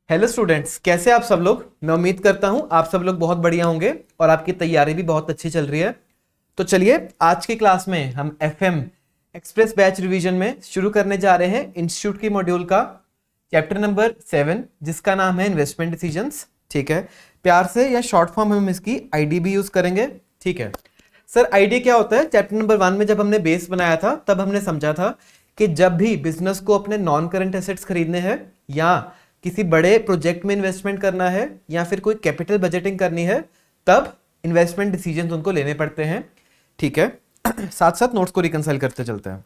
Hello students, कैसे आप सब लोग। मैं उम्मीद करता हूं आप सब लोग बहुत बढ़िया होंगे और आपकी तैयारी भी बहुत अच्छी चल रही है। तो चलिए आज की क्लास में हम एफएम एक्सप्रेस बैच रिवीजन में शुरू करने जा रहे हैं इंस्टीट्यूट की मॉड्यूल का चैप्टर नंबर 7 जिसका नाम है इन्वेस्टमेंट डिसीजंस। ठीक है, प्यार से या शॉर्ट फॉर्म में हम इसकी आईडी भी यूज करेंगे। ठीक है सर, आईडी क्या होता है? चैप्टर नंबर 1 में जब हमने बेस बनाया था तब हमने समझा था कि जब भी बिजनेस को अपने नॉन करंट एसेट्स खरीदने हैं या किसी बड़े प्रोजेक्ट में इन्वेस्टमेंट करना है या फिर कोई कैपिटल बजटिंग करनी है तब इन्वेस्टमेंट डिसीजंस उनको लेने पड़ते हैं। ठीक है साथ साथ नोट्स को रिकंसाइल करते चलते हैं।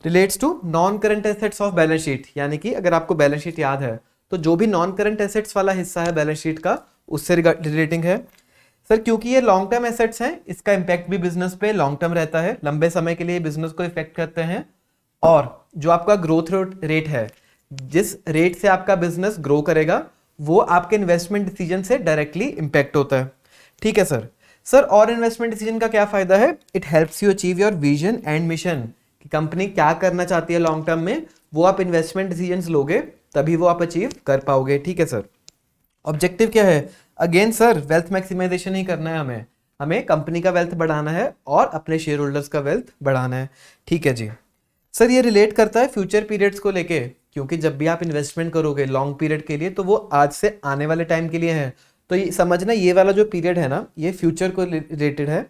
Relates to non current assets of balance sheet, यानी कि अगर आपको बैलेंस शीट याद है तो जो भी नॉन करंट एसेट्स वाला हिस्सा है बैलेंस शीट का उससे रिलेटिंग है। सर क्योंकि ये लॉन्ग टर्म एसेट्स हैं इसका इंपैक्ट भी बिजनेस पे लॉन्ग टर्म रहता है, लंबे समय के लिए बिजनेस को इफेक्ट करते हैं। और जो आपका ग्रोथ रेट है, जिस रेट से आपका बिजनेस ग्रो करेगा वो आपके इन्वेस्टमेंट डिसीजन से डायरेक्टली इंपैक्ट होता है। ठीक है सर और इन्वेस्टमेंट डिसीजन का क्या फायदा है? It helps you achieve your vision and mission कि कंपनी क्या करना चाहती है लॉन्ग टर्म में, वो आप इन्वेस्टमेंट डिसीजंस लोगे तभी वो आप अचीव कर पाओगे। ठीक है सर, ऑब्जेक्टिव क्या है? अगेन सर वेल्थ मैक्सिमाइजेशन ही करना है, हमें कंपनी का वेल्थ बढ़ाना है और अपने शेयर होल्डर्स का वेल्थ बढ़ाना है। ठीक है जी सर, ये रिलेट करता है फ्यूचर पीरियड्स को लेके, क्योंकि जब भी आप इन्वेस्टमेंट करोगे लॉन्ग पीरियड के लिए तो वो आज से आने वाले टाइम के लिए है। तो ये समझना, ये वाला जो पीरियड है ना ये फ्यूचर को रिलेटेड है,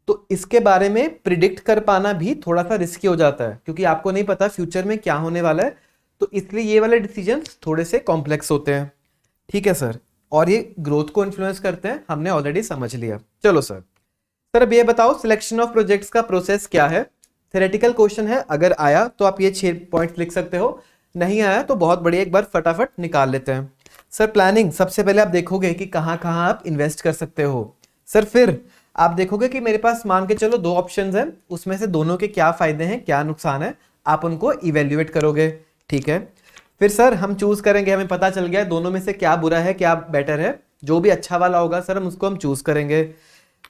तो इसके बारे में प्रिडिक्ट कर पाना भी थोड़ा सा रिस्की हो जाता है क्योंकि आपको नहीं पता फ्यूचर में क्या होने वाला है, तो इसलिए ये वाले डिसीजन थोड़े से कॉम्प्लेक्स होते हैं। ठीक है सर, और ये ग्रोथ को इन्फ्लुएंस करते हैं, हमने ऑलरेडी समझ लिया। चलो सर अब ये बताओ सिलेक्शन ऑफ प्रोजेक्ट्स का प्रोसेस क्या है? थ्योरेटिकल क्वेश्चन है, अगर आया तो आप ये 6 पॉइंट्स लिख सकते हो, नहीं आया तो बहुत बढ़िया, एक बार फटाफट निकाल लेते हैं। सर प्लानिंग, सबसे पहले आप देखोगे कि कहाँ कहाँ आप इन्वेस्ट कर सकते हो। सर फिर आप देखोगे कि मेरे पास मान के चलो 2 ऑप्शंस हैं, उसमें से दोनों के क्या फायदे हैं क्या नुकसान है, आप उनको इवेल्युएट करोगे। ठीक है, फिर सर हम चूज करेंगे, हमें पता चल गया दोनों में से क्या बुरा है क्या बेटर है, जो भी अच्छा वाला होगा सर हम उसको चूज करेंगे।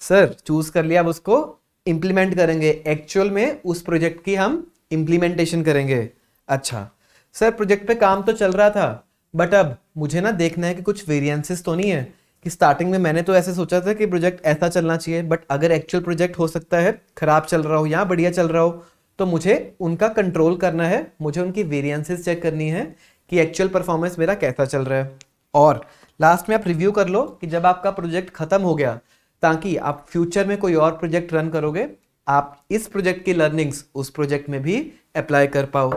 सर चूज कर लिया, अब उसको इंप्लीमेंट करेंगे, एक्चुअल में उस प्रोजेक्ट की हम इंप्लीमेंटेशन करेंगे। अच्छा सर, प्रोजेक्ट पे काम तो चल रहा था बट अब मुझे ना देखना है कि कुछ वेरिएंसेस तो नहीं है, कि स्टार्टिंग में मैंने तो ऐसे सोचा था कि प्रोजेक्ट ऐसा चलना चाहिए बट अगर एक्चुअल प्रोजेक्ट हो सकता है खराब चल रहा हो या बढ़िया चल रहा हो, तो मुझे उनका कंट्रोल करना है, मुझे उनकी वेरिएंसेस चेक करनी है कि एक्चुअल परफॉर्मेंस मेरा कैसा चल रहा है। और लास्ट में आप रिव्यू कर लो कि जब आपका प्रोजेक्ट खत्म हो गया, ताकि आप फ्यूचर में कोई और प्रोजेक्ट रन करोगे आप इस प्रोजेक्ट की लर्निंग्स उस प्रोजेक्ट में भी अप्लाई कर पाओ।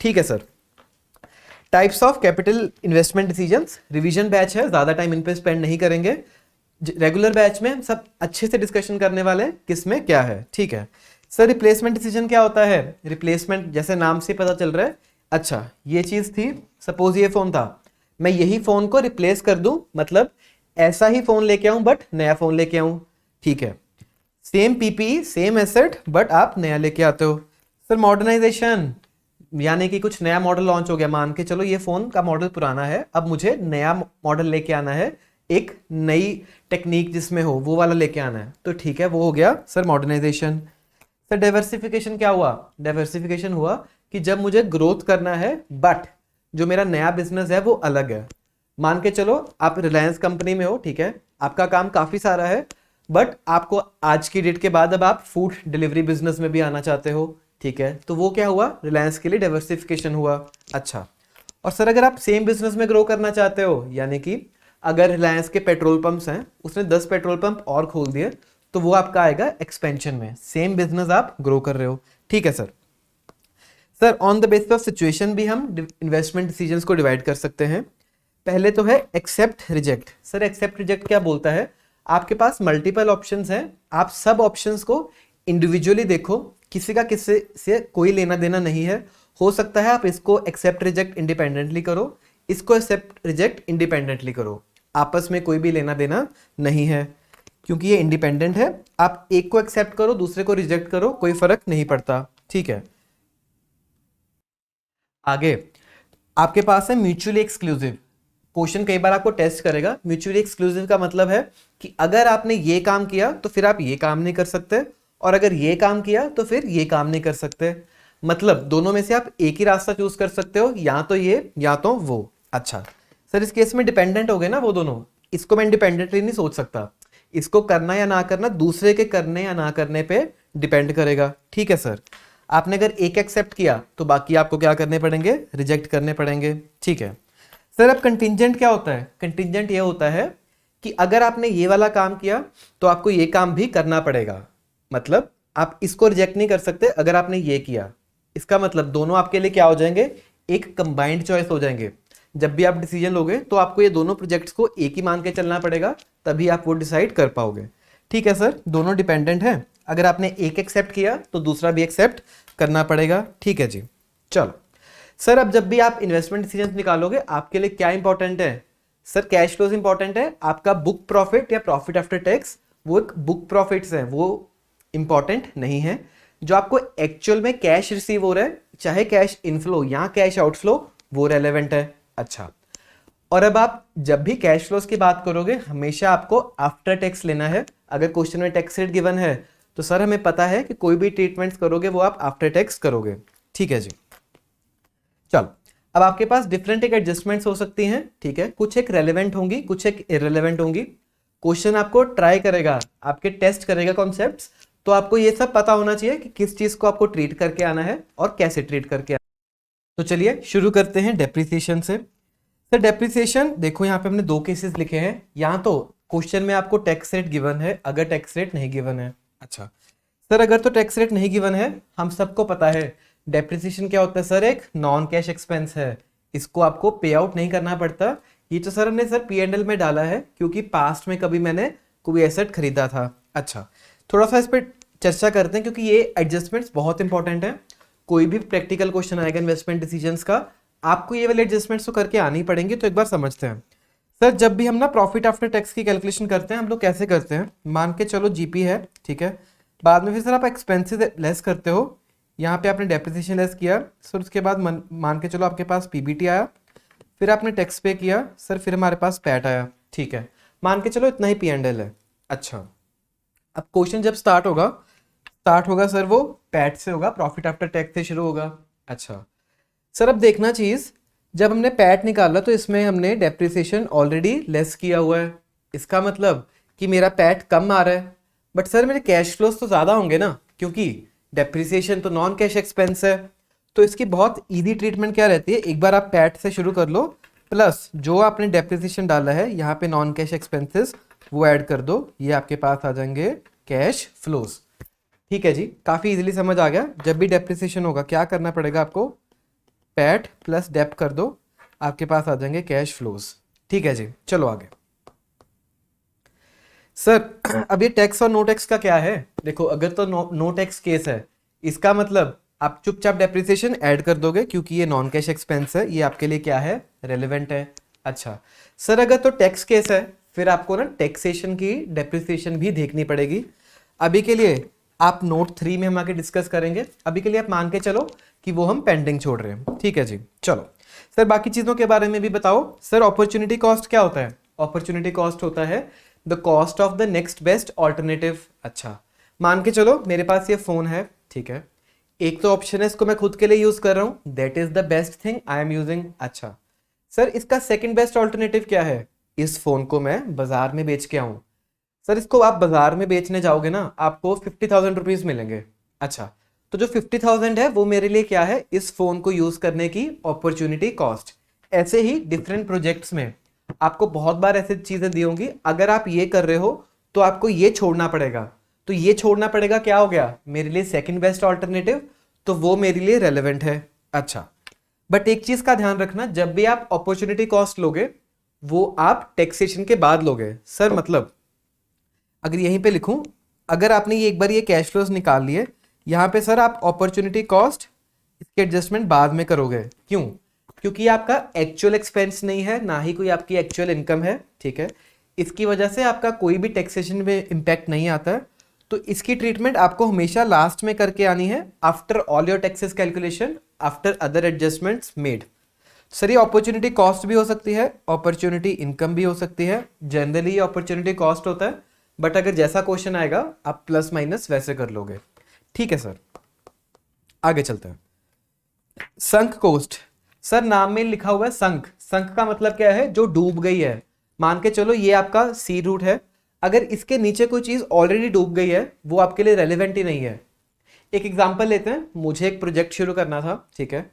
ठीक है sir, types of capital investment decisions, revision batch है, ज्यादा टाइम इन पे स्पेंड नहीं करेंगे। रेगुलर बैच में हम सब अच्छे से डिस्कशन करने वाले हैं किसमें क्या है। ठीक है सर, रिप्लेसमेंट डिसीजन क्या होता है? रिप्लेसमेंट जैसे नाम से पता चल रहा है, अच्छा ये चीज थी, सपोज ये फोन था, मैं यही फोन को रिप्लेस कर दूं, मतलब ऐसा ही फोन लेके आऊं बट नया फोन लेके आऊं। ठीक है, same PPE same asset but आप नया लेके आते हो। सर मॉडर्नाइजेशन, यानी कि कुछ नया मॉडल लॉन्च हो गया, मान के चलो ये फोन का मॉडल पुराना है, अब मुझे नया मॉडल लेके आना है, एक नई टेक्निक जिसमें हो वो वाला लेके आना है, तो ठीक है वो हो गया सर मॉडर्नाइजेशन। सर डाइवर्सिफिकेशन क्या हुआ? डाइवर्सिफिकेशन हुआ कि जब मुझे ग्रोथ करना है बट जो मेरा नया बिजनेस है वो अलग है। मान के चलो आप रिलायंस कंपनी में हो, ठीक है, आपका काम काफी सारा है बट आपको आज की डेट के बाद अब आप फूड डिलीवरी बिजनेस में भी आना चाहते हो। ठीक है, तो वो क्या हुआ? रिलायंस के लिए डाइवर्सिफिकेशन हुआ। अच्छा, और सर अगर आप सेम बिजनेस में ग्रो करना चाहते हो, यानी कि अगर रिलायंस के पेट्रोल पंप्स हैं, उसने 10 पेट्रोल पंप और खोल दिए, तो वो आपका आएगा एक्सपेंशन में, सेम बिजनेस आप ग्रो कर रहे हो। ठीक है sir on the basis of situation भी हम इन्वेस्टमेंट डिसीजंस को डिवाइड कर सकते हैं। पहले तो है accept reject. Sir accept reject क्या बोलता है? आपके पास मल्टीपल ऑप्शंस हैं, आप सब ऑप्शंस को इंडिविजुअली देखो, किसी का किसी से कोई लेना देना नहीं है, हो सकता है आप इसको एक्सेप्ट रिजेक्ट इंडिपेंडेंटली करो, इसको एक्सेप्ट रिजेक्ट इंडिपेंडेंटली करो, आपस में कोई भी लेना देना नहीं है क्योंकि ये इंडिपेंडेंट है। आप एक को एक्सेप्ट करो दूसरे को रिजेक्ट करो, कोई फर्क नहीं पड़ता। ठीक है, आगे आपके पास है म्यूचुअली एक्सक्लूसिव। क्वेश्चन कई बार आपको टेस्ट करेगा, म्यूचुअली एक्सक्लूसिव का मतलब है कि अगर आपने ये काम किया तो फिर आप ये काम नहीं कर सकते, और अगर ये काम किया तो फिर ये काम नहीं कर सकते, मतलब दोनों में से आप एक ही रास्ता चूज कर सकते हो, या तो ये या तो वो। अच्छा सर इस केस में डिपेंडेंट हो गए ना वो दोनों, इसको मैं इंडिपेंडेंटली नहीं सोच सकता, इसको करना या ना करना दूसरे के करने या ना करने पे डिपेंड करेगा। ठीक है सर, आपने अगर एक एक्सेप्ट किया तो बाकी आपको क्या करने पड़ेंगे, रिजेक्ट करने पड़ेंगे। ठीक है सर, अब कंटिंजेंट क्या होता है, कंटिंजेंट ये होता है कि अगर आपने ये वाला काम किया तो आपको ये काम भी करना पड़ेगा, मतलब आप इसको रिजेक्ट नहीं कर सकते अगर आपने ये किया, इसका मतलब दोनों आपके लिए क्या हो जाएंगे, एक कंबाइंड चॉइस हो जाएंगे। जब भी आप डिसीजन लोगे तो आपको ये दोनों प्रोजेक्ट्स को एक ही मान के चलना पड़ेगा, तभी आप वो डिसाइड कर पाओगे। ठीक है सर, दोनों डिपेंडेंट है, अगर आपने एक एक्सेप्ट किया तो दूसरा भी एक्सेप्ट करना पड़ेगा। ठीक है जी, चलो सर, अब जब भी आप इन्वेस्टमेंट डिसीजन निकालोगे आपके लिए क्या इंपॉर्टेंट है, सर कैश फ्लोज इंपॉर्टेंट है, आपका बुक प्रॉफिट या प्रॉफिट आफ्टर टैक्स वो एक बुक प्रॉफिट्स है वो इंपॉर्टेंट नहीं है, जो आपको एक्चुअल में कैश रिसीव हो रहा है चाहे कैश इनफ्लो या कैश आउटफ्लो वो रेलेवेंट है। अच्छा, और अब आप जब भी कैश फ्लोज की बात करोगे हमेशा आपको आफ्टर टैक्स लेना है। अगर क्वेश्चन में टैक्स रेट गिवन है तो सर हमें पता है कि कोई भी ट्रीटमेंट्स करोगे वो आप आफ्टर टैक्स करोगे। ठीक है जी, चलो अब आपके पास डिफरेंट एक एडजस्टमेंट्स हो सकती हैं। ठीक है, कुछ एक रेलेवेंट होंगी, कुछ एक इररेलेवेंट होंगी। क्वेश्चन आपको ट्राई करेगा, आपके टेस्ट करेगा कॉन्सेप्ट्स, तो आपको ये सब पता होना चाहिए कि किस चीज को आपको ट्रीट करके आना है और कैसे ट्रीट करके आना है। तो चलिए शुरू करते हैं डेप्रिसिएशन से। सर डेप्रिसिएशन देखो, यहाँ पे हमने दो केसेस लिखे हैं, यहाँ तो क्वेश्चन में आपको टैक्स रेट गिवन है, अगर टैक्स रेट नहीं गिवन है। अच्छा सर, अगर तो टैक्स रेट नहीं गिवन है, हम सबको पता है डेप्रिसिएशन क्या होता है सर, एक नॉन कैश एक्सपेंस है, इसको आपको पे आउट नहीं करना पड़ता। ये तो सर हमने सर P&L में डाला है क्योंकि पास्ट में कभी मैंने कोई एसेट खरीदा था। अच्छा, थोड़ा सा इस पर चर्चा करते हैं क्योंकि ये एडजस्टमेंट्स बहुत इंपॉर्टेंट है, कोई भी प्रैक्टिकल क्वेश्चन आएगा इन्वेस्टमेंट डिसीजंस का आपको ये वाले एडजस्टमेंट्स तो करके आनी पड़ेंगे। तो एक बार समझते हैं सर, जब भी हम ना प्रॉफिट आफ्टर टैक्स की कैलकुलेशन करते हैं हम लोग कैसे करते हैं, मान के चलो जीपी है, ठीक है, बाद में फिर सर आप एक्सपेंसेस लेस करते हो, यहाँ पे आपने डेप्रिसिएशन लेस किया सर, उसके बाद मान के चलो आपके पास पीबीटी आया, फिर आपने टैक्स पे किया सर, फिर हमारे पास पैट आया। ठीक है, मान के चलो इतना ही P&L है। अच्छा, अब क्वेश्चन जब स्टार्ट होगा सर वो पैट से होगा, प्रॉफिट आफ्टर टैक्स से शुरू होगा। अच्छा सर, अब देखना चीज, जब हमने पैट निकाला तो इसमें हमने डेप्रिसिएशन ऑलरेडी लेस किया हुआ है, इसका मतलब कि मेरा पैट कम आ रहा है, बट सर मेरे कैश फ्लोज तो ज़्यादा होंगे ना, क्योंकि डेप्रिसिएशन तो नॉन कैश एक्सपेंस है। तो इसकी बहुत इजी ट्रीटमेंट क्या रहती है, एक बार आप पैट से शुरू कर लो, प्लस जो आपने डेप्रिसिएशन डाला है यहाँ पे नॉन कैश एक्सपेंसेस वो ऐड कर दो, ये आपके पास आ जाएंगे कैश फ्लोज। ठीक है जी, काफ़ी इजीली समझ आ गया। जब भी डेप्रिसिएशन होगा क्या करना पड़ेगा आपको, पैट प्लस डेप कर दो, आपके पास आ जाएंगे कैश फ्लोज। ठीक है जी, चलो आगे। सर अब ये टैक्स और नो टैक्स का क्या है, देखो अगर तो नो टैक्स केस है, इसका मतलब आप चुपचाप डेप्रिसिएशन ऐड कर दोगे क्योंकि ये नॉन कैश एक्सपेंस है, ये आपके लिए क्या है, रेलेवेंट है। अच्छा सर, अगर तो टैक्स केस है फिर आपको ना टैक्सेशन की डेप्रिसिएशन भी देखनी पड़ेगी। अभी के लिए आप नोट 3 में हम आके डिस्कस करेंगे, अभी के लिए आप मान के चलो कि वो हम पेंडिंग छोड़ रहे हैं। ठीक है जी, चलो सर बाकी चीज़ों के बारे में भी बताओ। सर अपॉर्चुनिटी कॉस्ट क्या होता है, अपॉर्चुनिटी कॉस्ट होता है the cost of the next best alternative. अच्छा, मान के चलो मेरे पास ये फोन है, ठीक है, एक तो ऑप्शन है इसको मैं खुद के लिए यूज कर रहा हूं, that is the best thing I am using. अच्छा सर, इसका सेकंड बेस्ट ऑल्टरनेटिव क्या है, इस फोन को मैं बाजार में बेच के आऊं। सर इसको आप बाजार में बेचने जाओगे ना आपको 50,000 रुपीज मिलेंगे। अच्छा, तो जो 50,000 है वो मेरे लिए क्या है, इस फोन को यूज करने की अपॉर्चुनिटी कॉस्ट। ऐसे ही डिफरेंट प्रोजेक्ट्स में आपको बहुत बार ऐसी चीजें दी होंगी, अगर आप ये कर रहे हो तो आपको ये छोड़ना पड़ेगा, तो ये छोड़ना पड़ेगा, क्या हो गया मेरे लिए सेकंड बेस्ट ऑल्टरनेटिव, तो वो मेरे लिए रेलेवेंट है। अच्छा, बट एक चीज का ध्यान रखना, जब भी आप अपॉर्चुनिटी कॉस्ट लोगे वो आप टैक्सेशन के बाद लोगे। सर मतलब अगर यहीं पे लिखूं, अगर आपने ये एक बार ये कैश फ्लोज निकाल लिए, यहाँ पे सर आप अपॉर्चुनिटी कॉस्ट इसके एडजस्टमेंट बाद में करोगे, क्यों, क्योंकि आपका एक्चुअल एक्सपेंस नहीं है, ना ही कोई आपकी एक्चुअल इनकम है। ठीक है, इसकी वजह से आपका कोई भी टैक्सेशन में इम्पैक्ट नहीं आता है, तो इसकी ट्रीटमेंट आपको हमेशा लास्ट में करके आनी है, after all your taxes calculation, after other adjustments made. Sir ये अपॉर्चुनिटी कॉस्ट भी हो सकती है, अपॉर्चुनिटी इनकम भी हो सकती है, जनरली ये अपॉर्चुनिटी कॉस्ट होता है, बट अगर जैसा क्वेश्चन आएगा आप प्लस माइनस वैसे कर लोगे। ठीक है सर, आगे चलते हैं। संक कोस्ट, सर नाम में लिखा हुआ है संख, संख का मतलब क्या है, जो डूब गई है। मान के चलो ये आपका सी रूट है, अगर इसके नीचे कोई चीज ऑलरेडी डूब गई है वो आपके लिए रेलिवेंट ही नहीं है। एक एग्जांपल लेते हैं, मुझे एक प्रोजेक्ट शुरू करना था, ठीक है,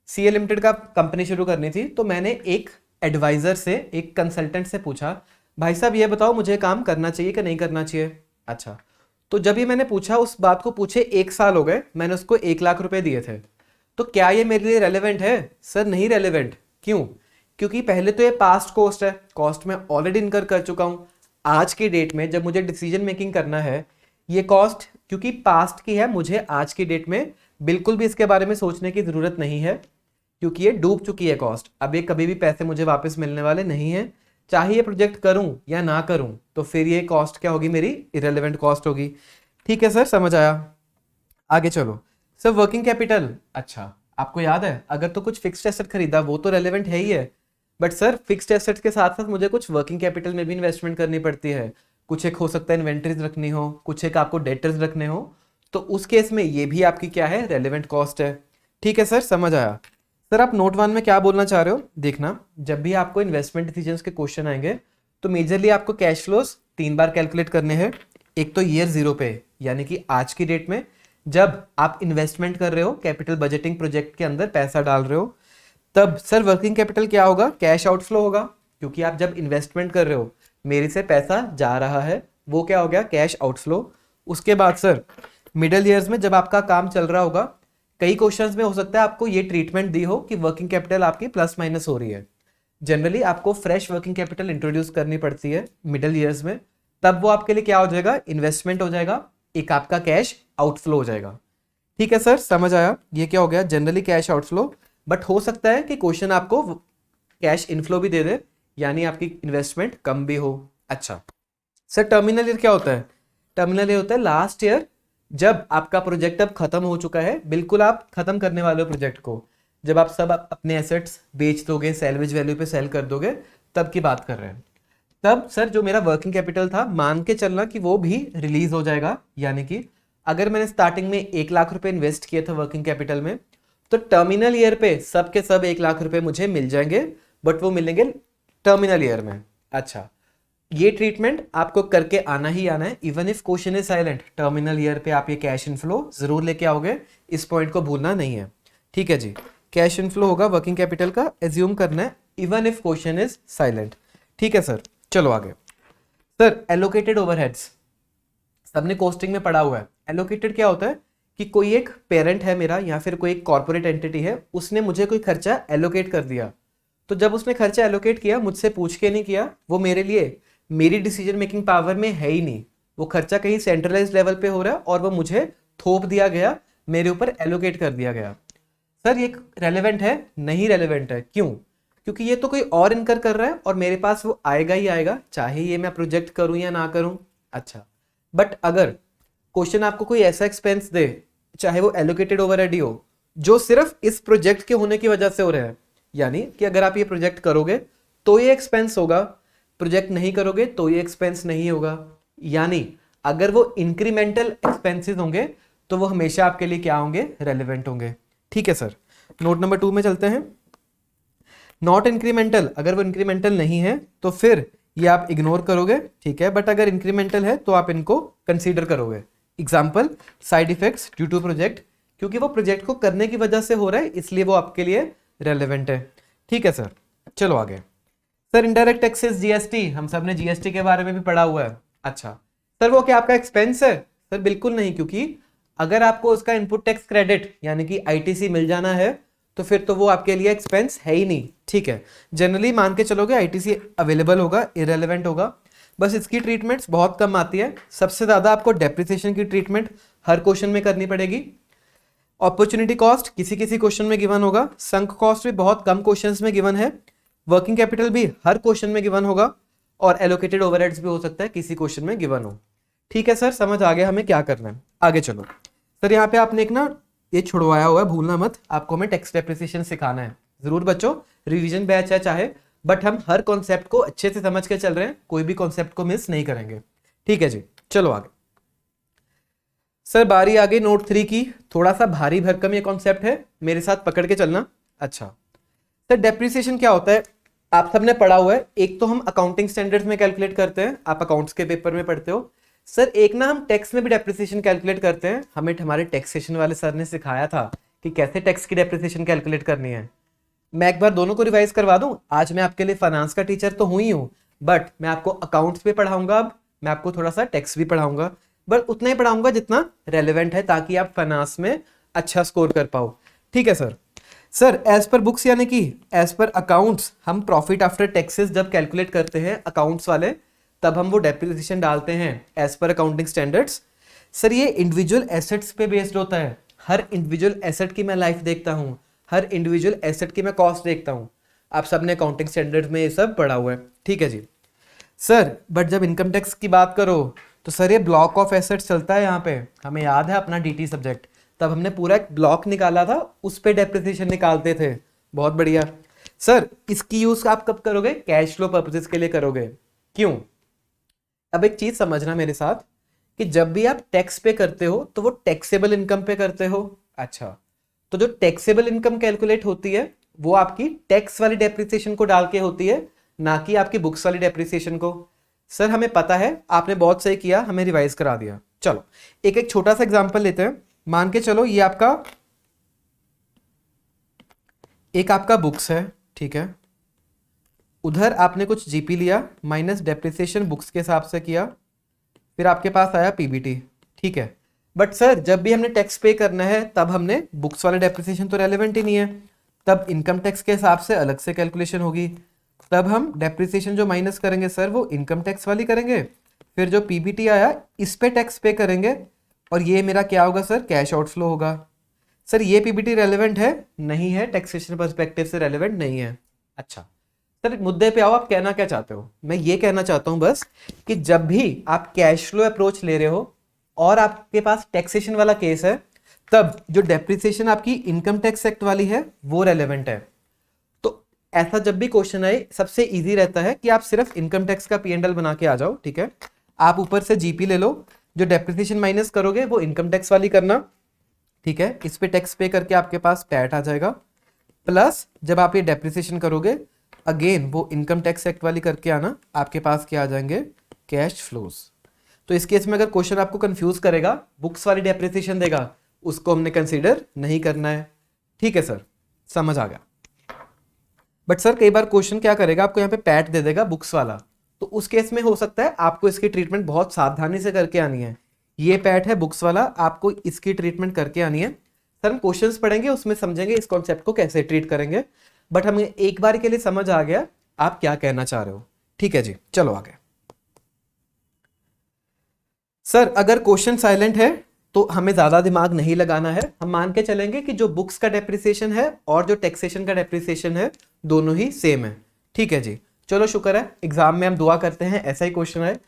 सीए लिमिटेड का कंपनी शुरू करनी थी। तो मैंने एक एडवाइजर से, एक कंसल्टेंट से पूछा, भाई साहब ये बताओ मुझे काम करना चाहिए कि नहीं करना चाहिए। अच्छा, तो जब ये मैंने पूछा, उस बात को पूछे 1 साल हो गए, मैंने उसको 1 लाख रुपए दिए थे। तो क्या ये मेरे लिए रेलेवेंट है? सर नहीं रेलेवेंट। क्यों? क्योंकि पहले तो ये पास्ट कॉस्ट है, कॉस्ट मैं ऑलरेडी इनकर कर चुका हूं। आज की डेट में जब मुझे डिसीजन मेकिंग करना है, ये कॉस्ट क्योंकि पास्ट की है, मुझे आज की डेट में बिल्कुल भी इसके बारे में सोचने की जरूरत नहीं है, क्योंकि ये डूब चुकी है कॉस्ट। अब ये कभी भी पैसे मुझे वापस मिलने वाले नहीं है, चाहे ये प्रोजेक्ट करूं या ना करूं, तो फिर ये कॉस्ट क्या होगी, मेरी इरेलीवेंट कॉस्ट होगी। ठीक है सर, समझ आया। आगे चलो सर, वर्किंग कैपिटल। अच्छा, आपको याद है, अगर तो कुछ फिक्स्ड एसेट खरीदा वो तो रेलेवेंट है ही है, बट सर फिक्स्ड एसेट्स के साथ साथ मुझे कुछ वर्किंग कैपिटल में भी इन्वेस्टमेंट करनी पड़ती है। कुछ एक हो सकता है इन्वेंटरीज रखनी हो, कुछ एक आपको डेटर्स रखने हो, तो उस केस में ये भी आपकी क्या है, रेलेवेंट कॉस्ट है। ठीक है सर, समझ आया। सर आप नोट 1 में क्या बोलना चाह रहे हो, देखना, जब भी आपको इन्वेस्टमेंट डिसीजंस के क्वेश्चन आएंगे तो मेजरली आपको कैश फ्लोज 3 बार कैलकुलेट करने हैं। एक तो ईयर 0 पे, यानी कि आज की डेट में जब आप इन्वेस्टमेंट कर रहे हो, कैपिटल बजटिंग प्रोजेक्ट के अंदर पैसा डाल रहे हो, तब सर वर्किंग कैपिटल क्या होगा, कैश आउटफ्लो होगा, क्योंकि आप जब इन्वेस्टमेंट कर रहे हो, मेरे से पैसा जा रहा है, वो क्या हो गया, कैश आउटफ्लो। उसके बाद सर मिडिल ईयर्स में जब आपका काम चल रहा होगा, कई क्वेश्चंस में हो सकता है आपको ये ट्रीटमेंट दी हो कि वर्किंग कैपिटल आपकी प्लस माइनस हो रही है। जनरली आपको फ्रेश वर्किंग कैपिटल इंट्रोड्यूस करनी पड़ती है मिडिल ईयर्स में, तब वो आपके लिए क्या हो जाएगा, इन्वेस्टमेंट हो जाएगा, एक आपका कैश आउटफ्लो हो जाएगा। ठीक है सर, समझ आया। ये क्या हो गया, जनरली कैश आउटफ्लो, बट हो सकता है कि क्वेश्चन आपको कैश इनफ्लो भी दे दे, यानी आपकी इन्वेस्टमेंट कम भी हो। अच्छा सर, टर्मिनल ईयर क्या होता है? टर्मिनल ईयर होता है लास्ट ईयर, जब आपका प्रोजेक्ट अब खत्म हो चुका है, बिल्कुल आप खत्म करने वाले हो प्रोजेक्ट को, जब आप सब अपने एसेट्स बेच दोगे, सैलवेज वैल्यू पे सेल कर दोगे, तब की बात कर रहे हैं। तब सर जो मेरा वर्किंग कैपिटल था, मान के चलना कि वो भी रिलीज हो जाएगा, यानी कि अगर मैंने स्टार्टिंग में 1 लाख रुपए इन्वेस्ट किए थे वर्किंग कैपिटल में, तो टर्मिनल ईयर पे सब के सब 1 लाख रुपए मुझे मिल जाएंगे, बट वो मिलेंगे टर्मिनल ईयर में। अच्छा, ये ट्रीटमेंट आपको करके आना ही आना है, even if question is silent, terminal year पे आप ये कैश इनफ्लो जरूर लेके आओगे, इस पॉइंट को भूलना नहीं है। ठीक है जी, कैश इनफ्लो होगा वर्किंग कैपिटल का, एज्यूम करना है even if question is silent. ठीक है सर, चलो आगे। सर एलोकेटेड ओवरहेड्स, सबने कॉस्टिंग में पढ़ा हुआ है। एलोकेटेड क्या होता है कि कोई एक पेरेंट है मेरा, या फिर कोई एक कॉर्पोरेट एंटिटी है, उसने मुझे कोई खर्चा एलोकेट कर दिया, तो जब उसने खर्चा एलोकेट किया, मुझसे पूछ के नहीं किया, वो मेरे लिए, मेरी डिसीजन मेकिंग पावर में है ही नहीं, वो खर्चा कहीं सेंट्रलाइज लेवल पे हो रहा है और वो मुझे थोप दिया गया, मेरे ऊपर एलोकेट कर दिया गया। सर ये रेलेवेंट है? नहीं रेलेवेंट है। क्यों? क्योंकि ये तो कोई और इनकर कर रहा है और मेरे पास वो आएगा ही आएगा, चाहे ये मैं प्रोजेक्ट करूं या ना करूं। अच्छा, बट अगर क्वेश्चन आपको कोई ऐसा एक्सपेंस दे, चाहे वो एलोकेटेड ओवरहेड ही हो, जो सिर्फ इस प्रोजेक्ट के होने की वजह से हो रहा है, यानी कि अगर आप ये प्रोजेक्ट करोगे तो ये एक्सपेंस होगा, प्रोजेक्ट नहीं करोगे तो ये एक्सपेंस नहीं होगा, यानी अगर वो इंक्रीमेंटल एक्सपेंसेस होंगे तो वो हमेशा आपके लिए क्या होंगे, रेलेवेंट होंगे। ठीक है सर, नोट नंबर 2 में चलते हैं। नॉट इंक्रीमेंटल, अगर वो इंक्रीमेंटल नहीं है तो फिर ये आप इग्नोर करोगे, ठीक है, बट अगर इंक्रीमेंटल है तो आप इनको कंसीडर करोगे। Example, side effects due to project, क्योंकि वो प्रोजेक्ट को करने की वजह से हो रहा है, इसलिए वो आपके लिए रेलेवेंट है। ठीक है सर, चलो आगे। सर इनडायरेक्ट टैक्सेस, जीएसटी, हम सब ने जीएसटी के बारे में भी पढ़ा हुआ है। अच्छा सर, वो क्या आपका एक्सपेंस है? सर बिल्कुल नहीं, क्योंकि अगर आपको उसका इनपुट टैक्स क्रेडिट यानी कि आईटीसी मिल जाना है, तो फिर तो वो आपके लिए एक्सपेंस है ही नहीं। ठीक है, जनरली मान के चलोगे आईटीसी अवेलेबल होगा, इरेलीवेंट होगा, बस इसकी ट्रीटमेंट्स बहुत कम आती है। सबसे ज्यादा आपको डेप्रिसिएशन की ट्रीटमेंट हर क्वेश्चन में करनी पड़ेगी। अपॉर्चुनिटी कॉस्ट किसी किसी क्वेश्चन में गिवन होगा, संक कॉस्ट भी बहुत कम क्वेश्चंस में गिवन है, वर्किंग कैपिटल भी हर क्वेश्चन में गिवन होगा, और एलोकेटेड ओवरहेड्स भी हो सकता है किसी क्वेश्चन में गिवन हो। ठीक है सर, समझ आ गया हमें क्या करना है। आगे चलो सर, यहाँ पे आपने एक ना ये छुड़वाया हुआ है, भूलना मत, आपको हमें टैक्स डेप्रिसिएशन सिखाना है। जरूर बच्चों, रिवीजन बैच है चाहे, बट हम हर कॉन्सेप्ट को अच्छे से समझ के चल रहे हैं, कोई भी कॉन्सेप्ट को मिस नहीं करेंगे। ठीक है जी, चलो आगे। सर बारी आ गई नोट 3 की, थोड़ा सा भारी भरकम ये कॉन्सेप्ट है, मेरे साथ पकड़ के चलना। अच्छा, सर डेप्रिसिएशन क्या होता है, आप सबने पढ़ा हुआ है। एक तो हम अकाउंटिंग स्टैंडर्ड्स में कैलकुलेट करते हैं, आप अकाउंट्स के पेपर में पढ़ते हो। सर एक ना हम टैक्स में भी डेप्रिसिएशन कैलकुलेट करते हैं, हमें हमारे टैक्सेशन वाले सर ने सिखाया था कि कैसे टैक्स की डेप्रिसिएशन कैलकुलेट करनी है। मैं एक बार दोनों को रिवाइज करवा दूं। आज मैं आपके लिए फाइनेंस का टीचर तो हुई हूं, बट मैं आपको अकाउंट्स भी पढ़ाऊंगा। अब मैं आपको थोड़ा सा टैक्स भी पढ़ाऊंगा, बट उतना ही पढ़ाऊंगा जितना रेलेवेंट है, ताकि आप फाइनेंस में अच्छा स्कोर कर पाओ। ठीक है sir. Sir as per books यानी कि एज पर अकाउंट्स हम प्रॉफिट आफ्टर टैक्सेस जब कैलकुलेट करते हैं अकाउंट्स वाले, तब हम वो डेप्रिसिएशन डालते हैं as per accounting standards. Sir ये इंडिविजुअल एसेट्स पे बेस्ड होता है। हर इंडिविजुअल एसेट की मैं लाइफ देखता हूँ, हर इंडिविजुअल एसेट की मैं कॉस्ट देखता हूँ। आप सबने अकाउंटिंग स्टैंडर्ड्स में ये सब पढ़ा हुआ है। ठीक है जी सर। बट जब इनकम टैक्स की बात करो तो सर ये ब्लॉक ऑफ एसेट्स चलता है यहाँ पे। हमें याद है अपना डीटी सब्जेक्ट, तब हमने पूरा एक ब्लॉक निकाला था, उस पे डेप्रिसिएशन निकालते थे। बहुत बढ़िया सर। इसकी यूज आप कब करोगे, कैश फ्लो पर्पसेस के लिए करोगे। क्यों, अब एक चीज समझना मेरे साथ कि जब भी आप टैक्स पे करते हो तो वो टैक्सेबल इनकम पे करते हो। अच्छा, तो जो टैक्सेबल इनकम कैलकुलेट होती है वो आपकी टैक्स वाली डेप्रिसिएशन को डाल के होती है, ना कि आपकी बुक्स वाली डेप्रिसिएशन को। सर हमें पता है, आपने बहुत सही किया, हमें रिवाइज करा दिया। चलो एक एक छोटा सा एग्जांपल लेते हैं। मान के चलो ये आपका बुक्स है, ठीक है। उधर आपने कुछ जीपी लिया, माइनस डेप्रिसिएशन बुक्स के हिसाब से किया, फिर आपके पास आया पीबीटी, ठीक है। बट सर जब भी हमने टैक्स पे करना है तब हमने बुक्स वाला डेप्रिसिएशन तो रेलेवेंट ही नहीं है, तब इनकम टैक्स के हिसाब से अलग से कैलकुलेशन होगी। तब हम डेप्रिसिएशन जो माइनस करेंगे सर वो इनकम टैक्स वाली करेंगे, फिर जो पीबीटी आया इस पे टैक्स पे करेंगे, और ये मेरा क्या होगा सर, कैश आउटफ्लो होगा। सर ये पीबीटी रेलेवेंट है, नहीं है, टैक्सेशन पर्सपेक्टिव से रेलेवेंट नहीं है। अच्छा सर मुद्दे पे आओ, आप कहना क्या चाहते हो। मैं ये कहना चाहता हूं बस कि जब भी आप कैश फ्लो अप्रोच ले रहे हो और आपके पास टैक्सेशन वाला केस है, तब जो डेप्रिसिएशन आपकी इनकम टैक्स एक्ट वाली है वो रेलेवेंट है। तो ऐसा जब भी क्वेश्चन आए, सबसे इजी रहता है कि आप सिर्फ इनकम टैक्स का पी&एल बना के आ जाओ, ठीक है। आप ऊपर से जीपी ले लो, जो डेप्रिसिएशन माइनस करोगे वो इनकम टैक्स वाली करना, ठीक है। इस पे टैक्स पे करके आपके पास पैट आ जाएगा, प्लस जब आप ये डेप्रिसिएशन करोगे अगेन वो इनकम टैक्स एक्ट वाली करके आना, आपके पास क्या आ जाएंगे, कैश फ्लोज। तो इस केस में अगर क्वेश्चन आपको कंफ्यूज करेगा, बुक्स वाली डेप्रिसिएशन देगा, उसको हमने कंसीडर नहीं करना है। ठीक है सर, समझ आ गया। बट सर कई बार क्वेश्चन क्या करेगा, आपको यहाँ पे पैट दे देगा बुक्स वाला, तो उस केस में हो सकता है आपको इसकी ट्रीटमेंट बहुत सावधानी से करके आनी है। ये पैट है बुक्स वाला, आपको इसकी ट्रीटमेंट करके आनी है। सर हम क्वेश्चंस पढ़ेंगे, उसमें समझेंगे इस कॉन्सेप्ट को कैसे ट्रीट करेंगे, बट हमें एक बार के लिए समझ आ गया आप क्या कहना चाह रहे हो। ठीक है जी, चलो आगे। सर अगर क्वेश्चन साइलेंट है तो हमें ज्यादा दिमाग नहीं लगाना है, हम मान के चलेंगे कि जो बुक्स का डेप्रिसिएशन है और जो टैक्सेशन का डेप्रिसिएशन है दोनों ही सेम है। ठीक है जी, चलो शुक्र है एग्जाम में हम दुआ करते हैं ऐसा ही क्वेश्चन है।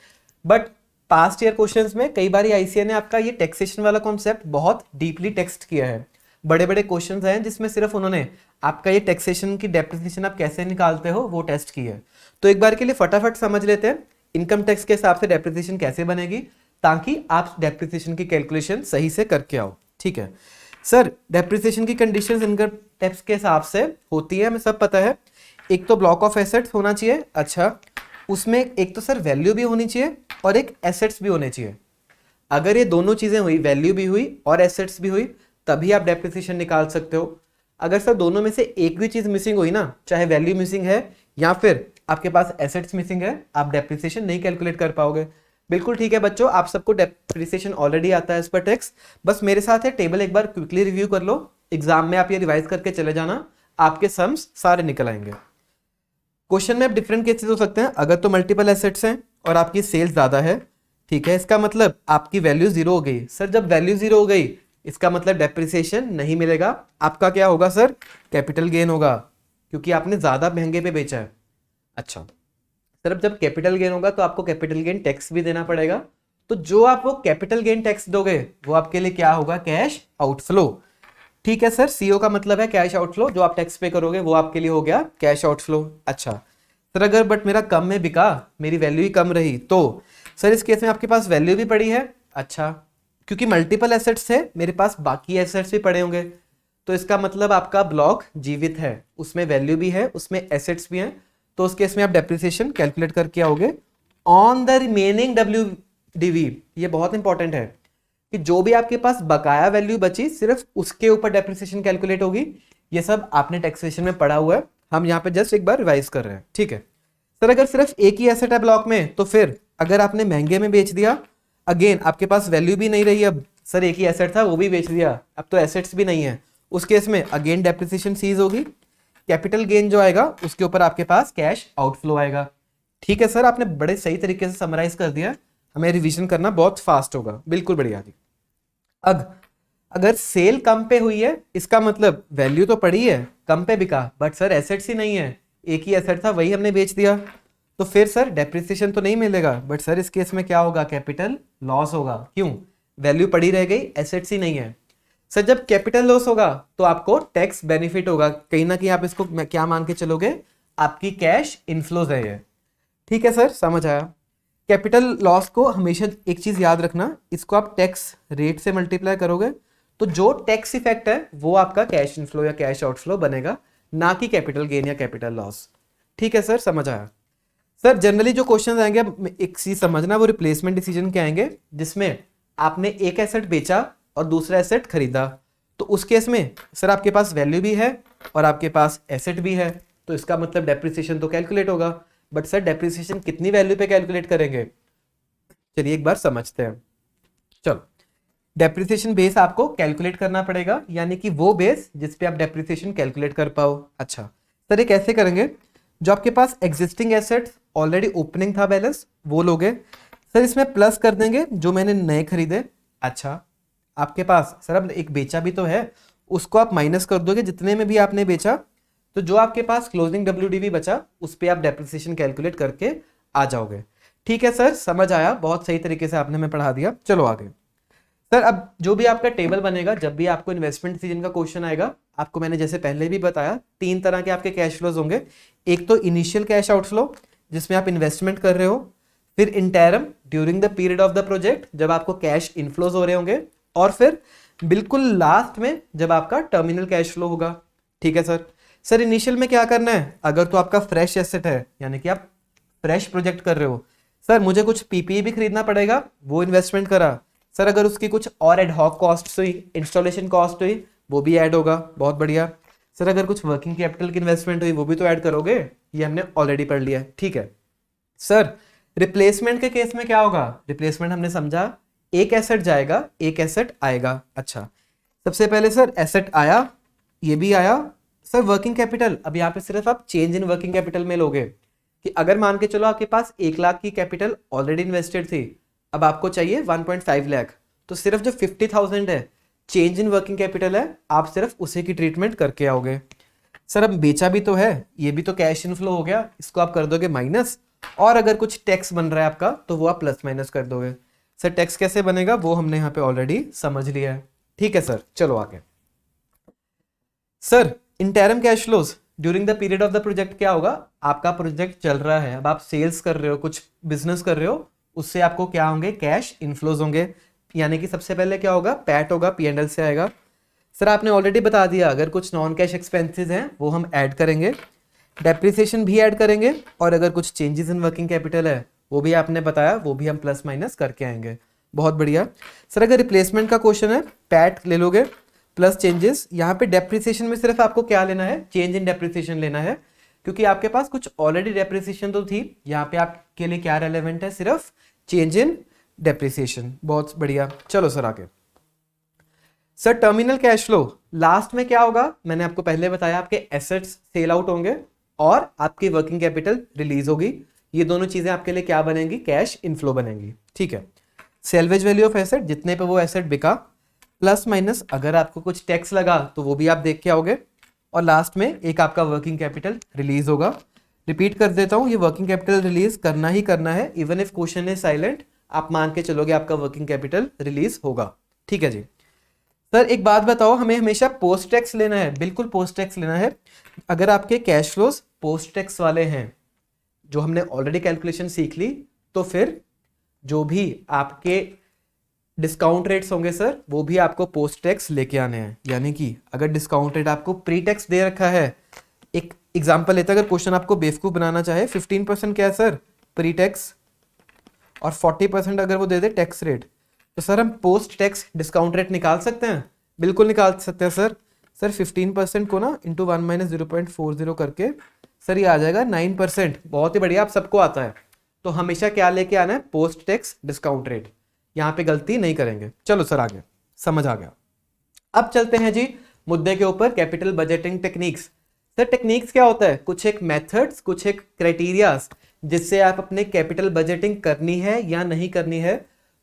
बट पास्ट ईयर क्वेश्चंस में कई बार आईसीए ने आपका ये टैक्सेशन वाला कॉन्सेप्ट बहुत डीपली टेक्स्ट किया है। बड़े बड़े क्वेश्चंस हैं जिसमें सिर्फ उन्होंने आपका ये टैक्सेशन की डेप्रिसिएशन आप कैसे निकालते हो वो टेस्ट की है। तो एक बार के लिए फटाफट समझ लेते हैं इनकम टैक्स के हिसाब से डेप्रिसिएशन कैसे बनेगी, ताकि आप डेप्रिसिएशन की कैलकुलेशन सही से करके आओ। ठीक है सर, डेप्रिसिएशन की कंडीशंस इनकम टैक्स के हिसाब से होती है, हमें सब पता है। एक तो ब्लॉक ऑफ एसेट्स होना चाहिए, अच्छा उसमें एक तो सर वैल्यू भी होनी चाहिए और एक एसेट्स भी होने चाहिए। अगर ये दोनों चीजें हुई, वैल्यू भी हुई और एसेट्स भी हुई, तभी आप डेप्रिसिएशन निकाल सकते हो। अगर सर दोनों में से एक भी चीज मिसिंग हुई ना, चाहे वैल्यू मिसिंग है या फिर आपके पास एसेट्स मिसिंग है, आप डेप्रिसिएशन नहीं कैलकुलेट कर पाओगे। बिल्कुल ठीक है बच्चों, आप सबको डेप्रिसिएशन ऑलरेडी आता है एज पर टैक्स, बस मेरे साथ है टेबल एक बार क्विकली रिव्यू कर लो, एग्जाम में आप ये रिवाइज करके चले जाना, आपके सम्स सारे निकल आएंगे। क्वेश्चन में अब डिफरेंट केसेस हो सकते हैं। अगर तो मल्टीपल एसेट्स हैं और आपकी सेल्स ज्यादा है, ठीक है, इसका मतलब आपकी वैल्यू जीरो हो गई। सर जब वैल्यू जीरो हो गई इसका मतलब डेप्रिसिएशन नहीं मिलेगा, आपका क्या होगा सर, कैपिटल गेन होगा, क्योंकि आपने ज्यादा महंगे पे बेचा है। अच्छा सर, अब जब कैपिटल गेन होगा तो आपको कैपिटल गेन टैक्स भी देना पड़ेगा, तो जो आप वो कैपिटल गेन टैक्स दोगे वो आपके लिए क्या होगा, कैश आउटफ्लो। ठीक है सर, सीओ का मतलब है कैश आउटफ्लो, जो आप टैक्स पे करोगे वो आपके लिए हो गया कैश आउटफ्लो। अच्छा सर, अगर बट मेरा कम में बिका, मेरी वैल्यू ही कम रही, तो सर इस केस में आपके पास वैल्यू भी पड़ी है। अच्छा, क्योंकि मल्टीपल एसेट्स थे मेरे पास, बाकी एसेट्स भी पड़े होंगे, तो इसका मतलब आपका ब्लॉक जीवित है, उसमें वैल्यू भी है, उसमें एसेट्स भी हैं, तो उस केस में आप डेप्रिसिएशन कैलकुलेट करके आओगे ऑन द रिमेनिंग WDV। ये बहुत इंपॉर्टेंट है कि जो भी आपके पास बकाया वैल्यू बची सिर्फ उसके ऊपर डेप्रिसिएशन कैलकुलेट होगी। ये सब आपने टैक्सेशन में पढ़ा हुआ है, हम यहाँ पे जस्ट एक बार रिवाइज कर रहे हैं, ठीक है सर। अगर सिर्फ एक ही एसेट है ब्लॉक में, तो फिर अगर आपने महंगे में बेच दिया, अगेन आपके पास वैल्यू भी नहीं रही, अब सर एक ही एसेट था वो भी बेच दिया, अब तो एसेट्स भी नहीं है, उस केस में अगेन डेप्रिसिएशन सीज होगी। कैपिटल गेन जो आएगा उसके ऊपर आपके पास कैश आउटफ्लो आएगा। ठीक है सर, आपने बड़े सही तरीके से समराइज कर दिया, हमें रिवीजन करना बहुत फास्ट होगा, बिल्कुल बढ़िया जी। अब अगर सेल कम पे हुई है, इसका मतलब वैल्यू तो पड़ी है, कम पे बिका, बट सर एसेट्स ही नहीं है, एक ही एसेट था वही हमने बेच दिया, तो फिर सर डेप्रिसिएशन तो नहीं मिलेगा, बट सर इस केस में क्या होगा, कैपिटल लॉस होगा। क्यों? वैल्यू पड़ी रह गई, एसेट्स ही नहीं है। सर जब कैपिटल लॉस होगा तो आपको टैक्स बेनिफिट होगा, कहीं ना कहीं आप इसको क्या मान के चलोगे, आपकी कैश इनफ्लोज है ये। ठीक है सर, समझ आया। कैपिटल लॉस को हमेशा एक चीज याद रखना, इसको आप टैक्स रेट से मल्टीप्लाई करोगे तो जो टैक्स इफेक्ट है वो आपका कैश इनफ्लो या कैश आउटफ्लो बनेगा, ना कि कैपिटल गेन या कैपिटल लॉस। ठीक है सर, समझ आया। सर जनरली जो क्वेश्चन आएंगे, एक चीज समझना, वो रिप्लेसमेंट डिसीजन के आएंगे, जिसमें आपने एक एसेट बेचा और दूसरा एसेट खरीदा, तो उस केस में सर आपके पास वैल्यू भी है और आपके पास एसेट भी है, तो इसका मतलब डेप्रिसिएशन तो कैलकुलेट होगा, बट सर डेप्रिसिएशन कितनी वैल्यू पे कैलकुलेट करेंगे, चलिए एक बार समझते हैं। चलो, डेप्रिसिएशन बेस आपको कैलकुलेट करना पड़ेगा, यानी कि वो बेस जिस पे आप डेप्रिसिएशन कैलकुलेट कर पाओ। अच्छा सर, ये कैसे करेंगे? जो आपके पास एग्जिस्टिंग एसेट ऑलरेडी ओपनिंग था बैलेंस, वो लोगे सर, इसमें प्लस कर देंगे जो मैंने नए खरीदे। अच्छा, आपके पास सर अब एक बेचा भी तो है, उसको आप माइनस कर दोगे जितने में भी आपने बेचा, तो जो आपके पास क्लोजिंग WDV बचा उस पे आप डेप्रिसिएशन कैलकुलेट करके आ जाओगे। ठीक है सर, समझ आया, बहुत सही तरीके से आपने हमें पढ़ा दिया। चलो आगे सर, अब जो भी आपका टेबल बनेगा, जब भी आपको इन्वेस्टमेंट डिसीजन का क्वेश्चन आएगा, आपको मैंने जैसे पहले भी बताया, तीन तरह के आपके कैश फ्लोज होंगे। एक तो इनिशियल कैश आउटफ्लो जिसमें आप इन्वेस्टमेंट कर रहे हो, फिर interim during the period of the project जब आपको कैश इनफ्लोज हो रहे होंगे, और फिर बिल्कुल लास्ट में जब आपका टर्मिनल कैश फ्लो होगा। ठीक है सर। सर इनिशियल में क्या करना है? अगर तो आपका फ्रेश एसेट है, यानी कि आप फ्रेश प्रोजेक्ट कर रहे हो, सर मुझे कुछ PPE भी खरीदना पड़ेगा, वो इन्वेस्टमेंट करा। सर अगर उसकी कुछ और एड हॉक कॉस्ट हुई, इंस्टॉलेशन कॉस्ट हुई, वो भी ऐड होगा, बहुत बढ़िया। सर अगर कुछ वर्किंग कैपिटल की इन्वेस्टमेंट हुई, वो भी तो ऐड करोगे, ये हमने ऑलरेडी पढ़ लिया है। ठीक है सर, रिप्लेसमेंट के केस में क्या होगा? रिप्लेसमेंट हमने समझा, एक एसेट जाएगा एक एसेट आएगा। अच्छा, सबसे पहले सर एसेट आया, ये भी आया। सर वर्किंग कैपिटल, अब यहाँ पे सिर्फ आप चेंज इन वर्किंग कैपिटल में लोगे कि अगर मान के चलो आपके पास 1 लाख की कैपिटल ऑलरेडी इन्वेस्टेड थी, अब आपको चाहिए 1.5 लाख, तो सिर्फ जो 50,000 है चेंज इन वर्किंग कैपिटल है, आप सिर्फ उसे की ट्रीटमेंट करके आओगे। सर अब बेचा भी तो है, ये भी तो कैश इनफ्लो हो गया, इसको आप कर दोगे माइनस, और अगर कुछ टैक्स बन रहा है आपका तो वो आप प्लस माइनस कर दोगे। सर टैक्स कैसे बनेगा वो हमने यहाँ पे ऑलरेडी समझ लिया है। ठीक है सर, चलो आगे। Sir interim cash flows during the period of the project क्या होगा? आपका प्रोजेक्ट चल रहा है, अब आप सेल्स कर रहे हो, कुछ बिजनेस कर रहे हो, उससे आपको क्या होंगे? कैश इनफ्लोज होंगे, यानी कि सबसे पहले क्या होगा? पैट होगा, P&L से आएगा। सर आपने ऑलरेडी बता दिया, अगर कुछ नॉन कैश एक्सपेंसेस हैं वो हम ऐड करेंगे, डेप्रिसिएशन भी ऐड करेंगे, और अगर कुछ चेंजेस इन वर्किंग कैपिटल है वो भी आपने बताया, वो भी हम प्लस माइनस करके आएंगे। बहुत बढ़िया। सर अगर रिप्लेसमेंट का क्वेश्चन है, पैट ले लोगे प्लस चेंजेस, यहाँ पे डेप्रिसिएशन में सिर्फ आपको क्या लेना है? चेंज इन डेप्रिसिएशन लेना है, क्योंकि आपके पास कुछ ऑलरेडी डेप्रिसिएशन तो थी, यहाँ पे आपके लिए क्या रेलेवेंट है? सिर्फ चेंज इन डेप्रिसिएशन। बहुत बढ़िया, चलो सर आगे। Sir terminal cash flow last में क्या होगा? मैंने आपको पहले बताया, आपके एसेट्स सेल आउट होंगे और आपकी वर्किंग कैपिटल रिलीज होगी, ये दोनों चीजें आपके लिए क्या बनेंगी? कैश इनफ्लो बनेंगी। ठीक है, सेल्वेज वैल्यू ऑफ एसेट, जितने पे वो एसेट बिका, प्लस माइनस अगर आपको कुछ टैक्स लगा तो वो भी आप देख के आओगे, और लास्ट में एक आपका वर्किंग कैपिटल रिलीज होगा। रिपीट कर देता हूं, ये वर्किंग कैपिटल रिलीज करना ही करना है, even if question is silent, आप मान के चलोगे आपका वर्किंग कैपिटल रिलीज होगा। ठीक है जी। सर एक बात बताओ, हमें हमेशा पोस्ट टैक्स लेना है? बिल्कुल पोस्ट टैक्स लेना है। अगर आपके कैश फ्लोज पोस्ट टैक्स वाले हैं, जो हमने ऑलरेडी कैलकुलेशन सीख ली, तो फिर जो भी आपके डिस्काउंट रेट्स होंगे सर, वो भी आपको पोस्ट टैक्स लेके आने हैं। यानी कि अगर डिस्काउंट रेट आपको प्री टैक्स दे रखा है, एक एग्जांपल लेते हैं, अगर क्वेश्चन आपको बेवकूफ़ बनाना चाहे, 15% क्या है सर प्री टैक्स, और 40% अगर वो दे दे टैक्स रेट, तो सर हम पोस्ट टैक्स डिस्काउंट रेट निकाल सकते हैं? बिल्कुल निकाल सकते हैं सर। सर 15% को ना इंटू 1 माइनस 0.40 करके सर ये आ जाएगा 9%। बहुत ही बढ़िया, आप सबको आता है। तो हमेशा क्या लेके आना है? Post tax discount rate. यहाँ पे गलती नहीं करेंगे। चलो सर आगे, समझ आ गया। अब चलते हैं जी मुद्दे के ऊपर, capital budgeting techniques. Sir techniques क्या होता है? कुछ एक मेथड्स, कुछ एक क्राइटेरियाज जिससे आप अपने कैपिटल बजटिंग करनी है या नहीं करनी है,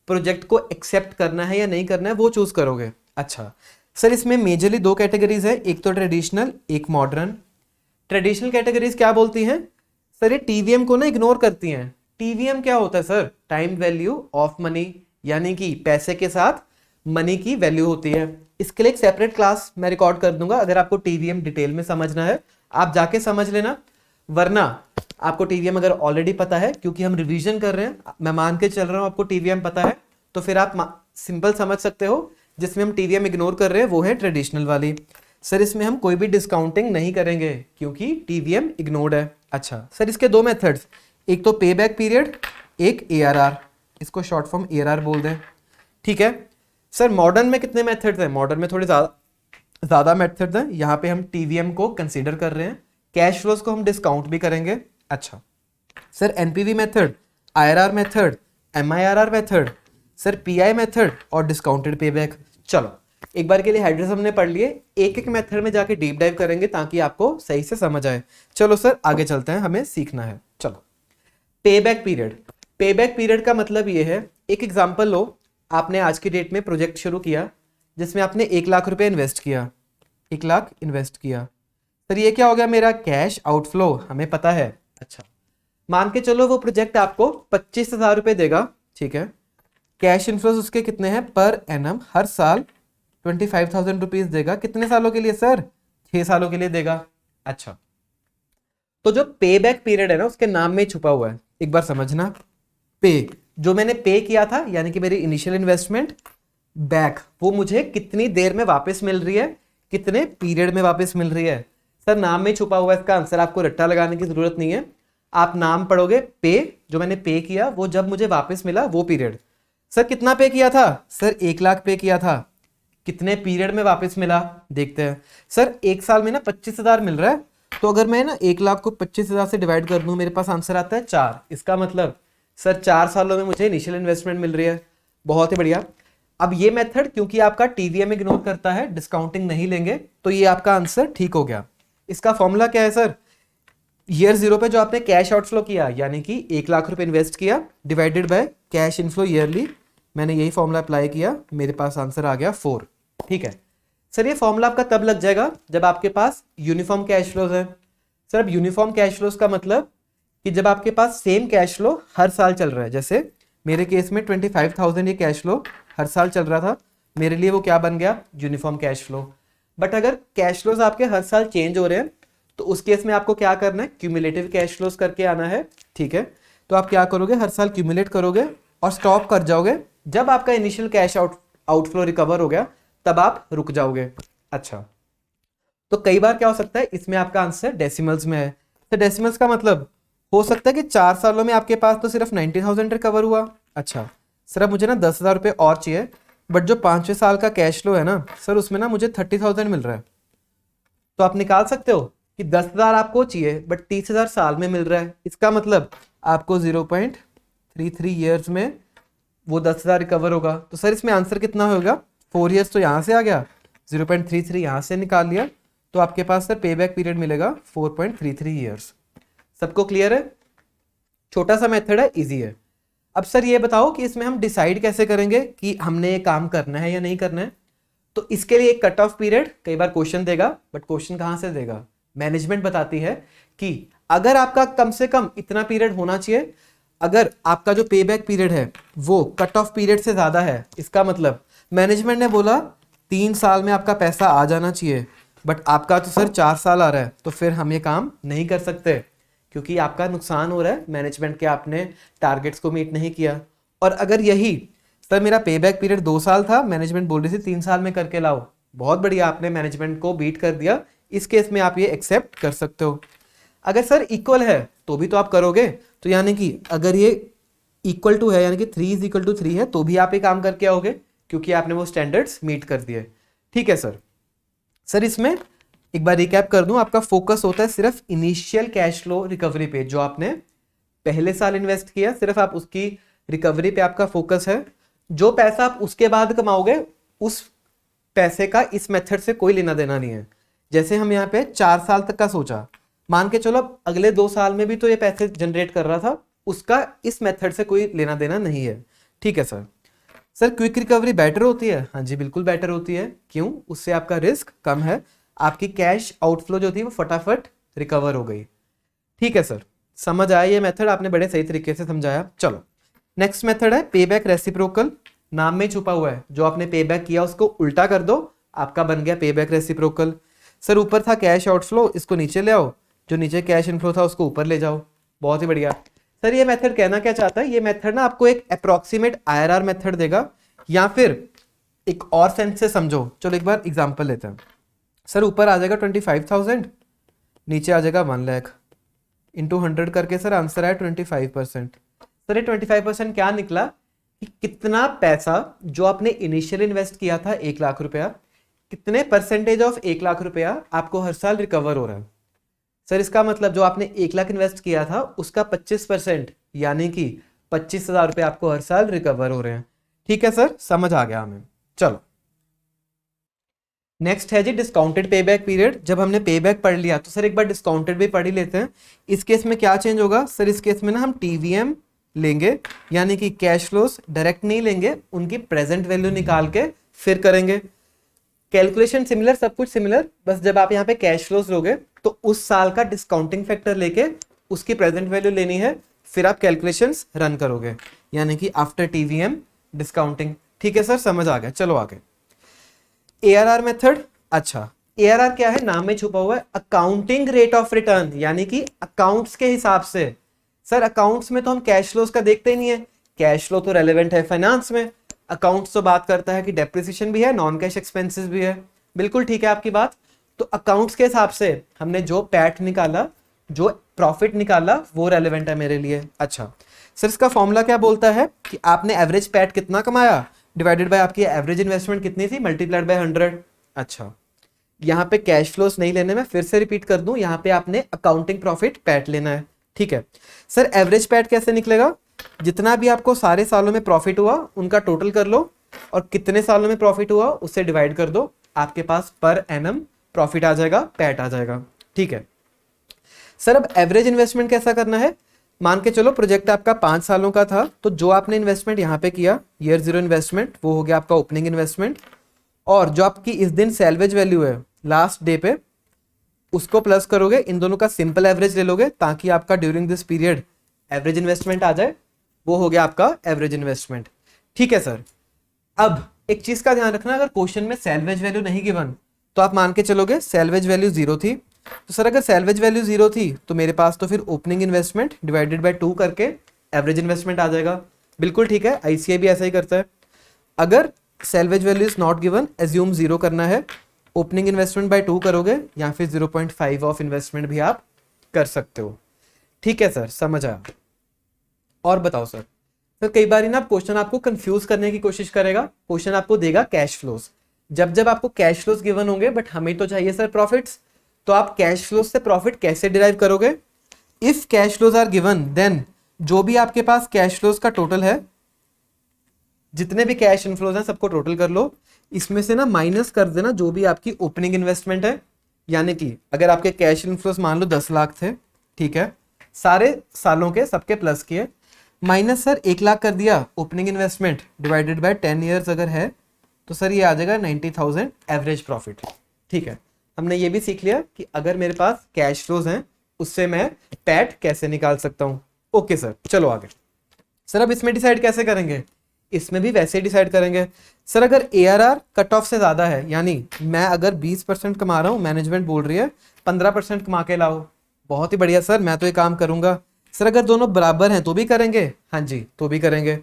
प्रोजेक्ट को एक्सेप्ट करना है या नहीं करना है, वो चूज करोगे। अच्छा सर, इसमें मेजरली दो कैटेगरीज है, एक तो ट्रेडिशनल, एक मॉडर्न। ट्रेडिशनल कैटेगरीज क्या बोलती हैं सर? ये टीवीएम को ना इग्नोर करती हैं। टीवीएम क्या होता है sir? Time value of money, यानी कि पैसे के साथ मनी की वैल्यू होती है। इसके लिए एक सेपरेट क्लास मैं रिकॉर्ड कर दूंगा, अगर आपको टीवीएम डिटेल में समझना है आप जाके समझ लेना, वरना आपको टीवीएम अगर ऑलरेडी पता है, क्योंकि हम रिवीजन कर रहे हैं, मैं मान के चल रहा हूं आपको टीवीएम पता है, तो फिर आप सिंपल समझ सकते हो। जिसमें हम टीवीएम इग्नोर कर रहे हैं वो है ट्रेडिशनल वाली। सर इसमें हम कोई भी डिस्काउंटिंग नहीं करेंगे क्योंकि टीवीएम इग्नोर्ड है। अच्छा सर, इसके दो मेथड्स, एक तो पे बैक पीरियड, एक एआरआर, इसको शॉर्ट फॉर्म एआरआर बोल दें। ठीक है सर, मॉडर्न में कितने मेथड्स हैं? मॉडर्न में थोड़े ज़्यादा मेथड्स हैं। यहाँ पे हम टीवीएम को कंसीडर कर रहे हैं, कैश फ्लोज को हम डिस्काउंट भी करेंगे। अच्छा sir, NPV method, IRR method, MIRR method, sir pi method और डिस्काउंटेड पेबैक। चलो एक बार के लिए हेडर्स हमने पढ़ लिए, एक एक मेथड में जाके डीप डाइव करेंगे ताकि आपको सही से समझ आए। चलो सर आगे चलते हैं, हमें सीखना है। चलो पेबैक पीरियड। पेबैक पीरियड का मतलब ये है, एक एग्जांपल लो, आपने आज की डेट में प्रोजेक्ट शुरू किया जिसमें आपने 1 लाख रुपए इन्वेस्ट किया, 1 लाख इन्वेस्ट किया। सर ये क्या हो गया? मेरा कैश आउटफ्लो, हमें पता है। अच्छा मान के चलो वो प्रोजेक्ट आपको 25,000 रुपए देगा, ठीक है। कैश इनफ्लोज उसके कितने हैं? पर एनम हर साल 25,000 रुपीज देगा। कितने सालों के लिए सर? 6 सालों के लिए देगा। अच्छा तो जो पे बैक पीरियड है ना, उसके नाम में छुपा हुआ है, एक बार समझना। पे, जो मैंने पे किया था यानी कि मेरी इनिशियल इन्वेस्टमेंट, बैक वो मुझे कितनी देर में वापस मिल रही है, कितने पीरियड में वापस मिल रही है। सर नाम में छुपा हुआ है इसका आंसर, आपको रट्टा लगाने की जरूरत नहीं है। आप नाम पढ़ोगे, पे जो मैंने पे किया वो जब मुझे वापस मिला वो पीरियड। सर कितना पे किया था? सर 1 लाख पे किया था, कितने पीरियड में वापस मिला देखते हैं। सर 1 साल में ना 25,000 मिल रहा है, तो अगर मैं ना 1 लाख को 25,000 से डिवाइड कर दूं, मेरे पास आंसर आता है 4। इसका मतलब सर 4 सालों में मुझे इनिशियल इन्वेस्टमेंट मिल रही है। बहुत ही बढ़िया। अब ये मेथड क्योंकि आपका टीवीएम इग्नोर करता है, डिस्काउंटिंग नहीं लेंगे, तो ये आपका आंसर ठीक हो गया। इसका फॉर्मूला क्या है सर? ईयर 0 पे जो आपने कैश आउटफ्लो किया, यानी कि 1 लाख रुपए इन्वेस्ट किया divided by cash inflow yearly, मैंने यही फॉर्मूला अप्लाई किया, मेरे पास आंसर आ गया 4। ठीक है सर, ये फॉर्मूला आपका तब लग जाएगा जब आपके पास यूनिफॉर्म कैश फ्लोज है। सर अब यूनिफॉर्म कैश फ्लोज का मतलब कि जब आपके पास सेम कैश फ्लो हर साल चल रहा है, जैसे मेरे केस में 25,000 ये कैश फ्लो हर साल चल रहा था, मेरे लिए वो क्या बन गया? Uniform cash flow. बट अगर कैश फ्लोज आपके हर साल चेंज हो रहे हैं तो उस केस में आपको क्या करना है? क्यूमुलेटिव कैश फ्लोज करके आना है। ठीक है, तो आप क्या करोगे? हर साल क्यूमुलेट करोगे और स्टॉप कर जाओगे जब आपका इनिशियल कैश आउटफ्लो रिकवर हो गया, तब आप रुक जाओगे। अच्छा तो कई बार क्या हो सकता है, इसमें आपका आंसर डेसिमल्स में है। तो डेसिमल्स का मतलब हो सकता है कि 4 सालों में आपके पास तो सिर्फ 90,000 रिकवर हुआ। अच्छा सर अब मुझे ना 10,000 रुपये और चाहिए, बट जो 5वें साल का कैश फ्लो है ना सर, उसमें ना मुझे 30,000 मिल रहा है। तो आप निकाल सकते हो कि 10,000 आपको चाहिए बट 30,000 साल में मिल रहा है। इसका मतलब आपको 0.33 ईयर्स में वो 10,000 रिकवर होगा। तो सर इसमें आंसर कितना होगा? 4 ईयर्स तो यहाँ से आ गया, 0.33 यहाँ से निकाल लिया, तो आपके पास सर पे बैक पीरियड मिलेगा 4.33 ईयर्स। सबको क्लियर है? छोटा सा मेथड है, इजी है। अब सर ये बताओ कि इसमें हम डिसाइड कैसे करेंगे कि हमने ये काम करना है या नहीं करना है। तो इसके लिए एक कट ऑफ पीरियड कई बार क्वेश्चन देगा, बट क्वेश्चन कहां से देगा? मैनेजमेंट बताती है कि अगर आपका कम से कम इतना पीरियड होना चाहिए, अगर आपका जो पे बैक पीरियड है वो कट ऑफ पीरियड से ज्यादा है, इसका मतलब मैनेजमेंट ने बोला 3 साल में आपका पैसा आ जाना चाहिए, बट आपका तो सर 4 साल आ रहा है, तो फिर हम ये काम नहीं कर सकते क्योंकि आपका नुकसान हो रहा है, मैनेजमेंट के आपने टारगेट्स को मीट नहीं किया। और अगर यही सर मेरा पे बैक पीरियड 2 साल था, मैनेजमेंट बोल रही थी 3 साल में करके लाओ। बहुत बढ़िया, आपने मैनेजमेंट को बीट कर दिया। इस केस में आप ये एक्सेप्ट कर सकते हो। अगर सर इक्वल है तो भी तो आप करोगे, तो यानी कि अगर ये इक्वल टू है यानी कि 3 इज इक्वल टू 3 है तो भी आप ये काम करके आओगे, क्योंकि आपने वो स्टैंडर्ड्स मीट कर दिए। ठीक है सर। सर इसमें एक बार रिकैप कर दूं, आपका फोकस होता है सिर्फ इनिशियल कैश फ्लो रिकवरी पे, जो आपने पहले साल इन्वेस्ट किया सिर्फ आप उसकी रिकवरी पे आपका फोकस है। जो पैसा आप उसके बाद कमाओगे उस पैसे का इस मेथड से कोई लेना देना नहीं है। जैसे हम यहाँ पे 4 साल तक का सोचा, मान के चलो अगले 2 साल में भी तो ये पैसे जनरेट कर रहा था, उसका इस मेथड से कोई लेना देना नहीं है। ठीक है sir. Sir quick recovery better होती है? हाँ जी बिल्कुल बेटर होती है। क्यों? उससे आपका रिस्क कम है, आपकी कैश आउटफ्लो जो थी वो फटाफट रिकवर हो गई। ठीक है सर, समझ आया ये मेथड, आपने बड़े सही तरीके से समझाया। चलो नेक्स्ट मेथड है पे बैक रेसिप्रोकल। नाम में छुपा हुआ है, जो आपने पे बैक किया उसको उल्टा कर दो, आपका बन गया पे बैक रेसिप्रोकल। सर ऊपर था कैश आउटफ्लो, इसको नीचे ले आओ, जो नीचे कैश इनफ्लो था उसको ऊपर ले जाओ। बहुत ही बढ़िया। सर ये मेथड कहना क्या चाहता है? ये मेथड ना आपको एक अप्रोक्सीमेट आईआरआर मेथड देगा, या फिर एक और सेंस से समझो। चलो एक बार एग्जांपल लेते हैं। सर ऊपर आ जाएगा 25,000, नीचे आ जाएगा 1 लाख, इंटू 100 करके सर आंसर आया 25%। सर ये 25% क्या निकला कि कितना पैसा जो आपने इनिशियल इन्वेस्ट किया था 1 लाख रुपया, कितने परसेंटेज ऑफ 1 लाख रुपया आपको हर साल रिकवर हो रहा है। सर इसका मतलब जो आपने 1 लाख इन्वेस्ट किया था उसका 25% यानी कि 25,000 रुपये आपको हर साल रिकवर हो रहे हैं। ठीक है सर, समझ आ गया हमें। चलो नेक्स्ट है जी डिस्काउंटेड पे बैक पीरियड। जब हमने पे बैक पढ़ लिया तो सर एक बार डिस्काउंटेड भी पढ़ ही लेते हैं। इस केस में क्या चेंज होगा? सर इस केस में ना हम टीवीएम लेंगे, यानी कि कैश फ्लोस डायरेक्ट नहीं लेंगे, उनकी प्रेजेंट वैल्यू निकाल के फिर करेंगे। कैलकुलेशन सिमिलर, सब कुछ सिमिलर, बस जब आप यहाँ पे कैश फ्लोस लोगे तो उस साल का डिस्काउंटिंग फैक्टर लेके उसकी प्रेजेंट वैल्यू लेनी है, फिर आप कैलकुलेशंस रन करोगे, यानी कि आफ्टर टीवीएम डिस्काउंटिंग। ठीक है सर, समझ आ गया। चलो आगे एआरआर मेथड। अच्छा एआरआर क्या है? नाम में छुपा हुआ है अकाउंटिंग रेट ऑफ रिटर्न, यानी कि अकाउंट्स के हिसाब से। सर अकाउंट्स में तो हम कैश फ्लोस का देखते ही नहीं है, कैश फ्लो तो रेलेवेंट है फाइनेंस में। अकाउंट्स तो बात करता है कि डेप्रिसिएशन भी है, नॉन कैश एक्सपेंसेस भी है। बिल्कुल ठीक है आपकी बात। तो अकाउंट्स के हिसाब से हमने जो पैट निकाला, जो प्रॉफिट निकाला, वो रेलेवेंट है मेरे लिए। अच्छा सर इसका फॉर्मूला क्या बोलता है कि आपने एवरेज पैट कितना कमाया डिवाइडेड बाय आपकी एवरेज इन्वेस्टमेंट कितनी थी मल्टीप्लाइड बाय 100। अच्छा यहाँ पे कैश फ्लोस नहीं लेने में, फिर से रिपीट कर दूं, यहाँ पे आपने अकाउंटिंग प्रॉफिट पैट लेना है। ठीक है सर, एवरेज पैट कैसे निकलेगा? जितना भी आपको सारे सालों में प्रॉफिट हुआ उनका टोटल कर लो, और कितने सालों में प्रॉफिट हुआ उससे डिवाइड कर दो, आपके पास पर एनम प्रॉफिट आ जाएगा, पैट आ जाएगा। ठीक है सर, अब एवरेज इन्वेस्टमेंट कैसा करना है? मान के चलो प्रोजेक्ट आपका 5 सालों का था, तो जो आपने इन्वेस्टमेंट यहाँ पे किया ईयर 0 इन्वेस्टमेंट, वो हो गया आपका ओपनिंग इन्वेस्टमेंट, और जो आपकी इस दिन सैल्वेज वैल्यू है लास्ट डे पे, उसको प्लस करोगे, इन दोनों का सिंपल एवरेज ले लोगे ताकि आपका during this period average investment आ जाए, वो हो गया आपका एवरेज इन्वेस्टमेंट। ठीक है सर। अब एक चीज का ध्यान रखना, अगर क्वेश्चन में सैल्वेज वैल्यू नहीं गिवन तो आप मान के चलोगे सैल्वेज वैल्यू 0 थी। तो सर अगर सैल्वेज वैल्यू 0 थी तो मेरे पास तो फिर ओपनिंग इन्वेस्टमेंट डिवाइडेड बाय 2 करके एवरेज इन्वेस्टमेंट आ जाएगा। बिल्कुल ठीक है, आईसीआई भी ऐसा ही करता है। अगर salvage value is not given, assume 0 करना है, ओपनिंग इन्वेस्टमेंट बाय 2 करोगे, या फिर 0.5 ऑफ इन्वेस्टमेंट भी आप कर सकते हो। ठीक है सर, समझ आया। और बताओ सर, तो कई बार ना क्वेश्चन आपको कंफ्यूज करने की कोशिश करेगा। क्वेश्चन आपको देगा कैश फ्लोज, जब जब आपको कैश फ्लोज गिवन होंगे, बट हमें तो चाहिए सर प्रॉफिट्स, तो आप कैश फ्लोज से प्रॉफिट कैसे डिराइव करोगे? If cash flows are given, then जो भी आपके पास कैश फ्लोज का टोटल है, जितने भी कैश इनफ्लोज हैं सबको टोटल कर लो, इसमें से ना माइनस कर देना जो भी आपकी ओपनिंग इन्वेस्टमेंट है। यानी कि अगर आपके कैश इनफ्लोज मान लो 10 लाख थे, ठीक है, सारे सालों के सबके प्लस किए, माइनस सर 1 लाख कर दिया opening investment divided by 10 years अगर है, तो सर ये आ जाएगा 90,000 एवरेज प्रॉफिट। ठीक है, हमने ये भी सीख लिया कि अगर मेरे पास कैश फ्लोज हैं उससे मैं पैट कैसे निकाल सकता हूं। ओके सर, चलो आगे। सर अब इसमें डिसाइड कैसे करेंगे? इसमें भी वैसे डिसाइड करेंगे। सर अगर एआरआर कट ऑफ से ज्यादा है, यानी मैं अगर 20% कमा रहा हूं, मैनेजमेंट बोल रही है 15% कमा के लाओ, बहुत ही बढ़िया सर, मैं तो ये काम करूंगा। सर अगर दोनों बराबर हैं तो भी करेंगे? हाँ जी, तो भी करेंगे।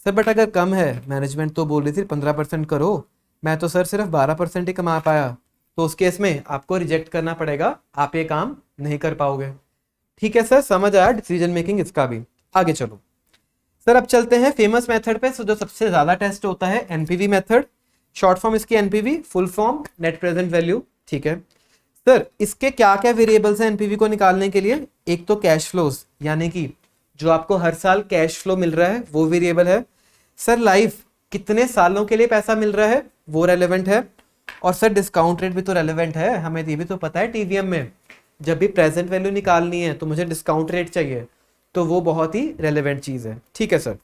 सर बट अगर कम है, मैनेजमेंट तो बोल रही थी 15% करो, मैं तो सर सिर्फ 12% ही कमा पाया, तो उस केस में आपको रिजेक्ट करना पड़ेगा, आप ये काम नहीं कर पाओगे। ठीक है सर, समझ आया डिसीजन मेकिंग इसका भी। आगे चलो सर, अब चलते हैं फेमस मेथड पे। जो सबसे ज्यादा टेस्ट होता है एनपीवी मेथड, शॉर्ट फॉर्म इसकी NPV, full form net present value. ठीक है सर, इसके क्या क्या वेरिएबल्स हैं एनपीवी को निकालने के लिए? एक तो कैश फ्लोज, यानी कि जो आपको हर साल कैश फ्लो मिल रहा है वो वेरिएबल है। सर लाइफ, कितने सालों के लिए पैसा मिल रहा है, वो रेलेवेंट है। और सर डिस्काउंट रेट भी तो रेलेवेंट है, हमें ये भी तो पता है टीवीएम में जब भी प्रेजेंट वैल्यू निकालनी है तो मुझे डिस्काउंट रेट चाहिए, तो वो बहुत ही रेलेवेंट चीज है। ठीक है सर,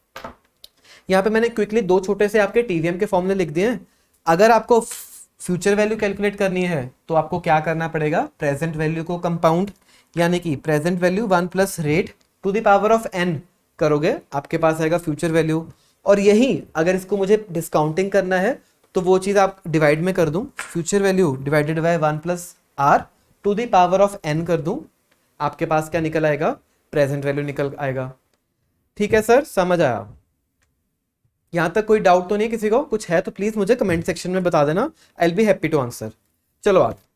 यहाँ पे मैंने क्विकली दो छोटे से आपके टीवीएम के फॉर्मूले लिख दिए हैं। अगर आपको फ्यूचर वैल्यू कैलकुलेट करनी है तो आपको क्या करना पड़ेगा, प्रेजेंट वैल्यू को कंपाउंड, यानी कि present value 1 plus rate to the power of n करोगे, आपके पास आएगा फ्यूचर वैल्यू। और यही अगर इसको मुझे डिस्काउंटिंग करना है तो वो चीज आप डिवाइड में कर दूं, future value divided by 1 plus R to the power of n कर दूं, आपके पास क्या निकल आएगा, प्रेजेंट वैल्यू निकल आएगा। ठीक है सर, समझ आया? यहां तक कोई डाउट तो नहीं है किसी को? कुछ है तो प्लीज मुझे कमेंट सेक्शन में बता देना, I will be happy to answer. चलो आगे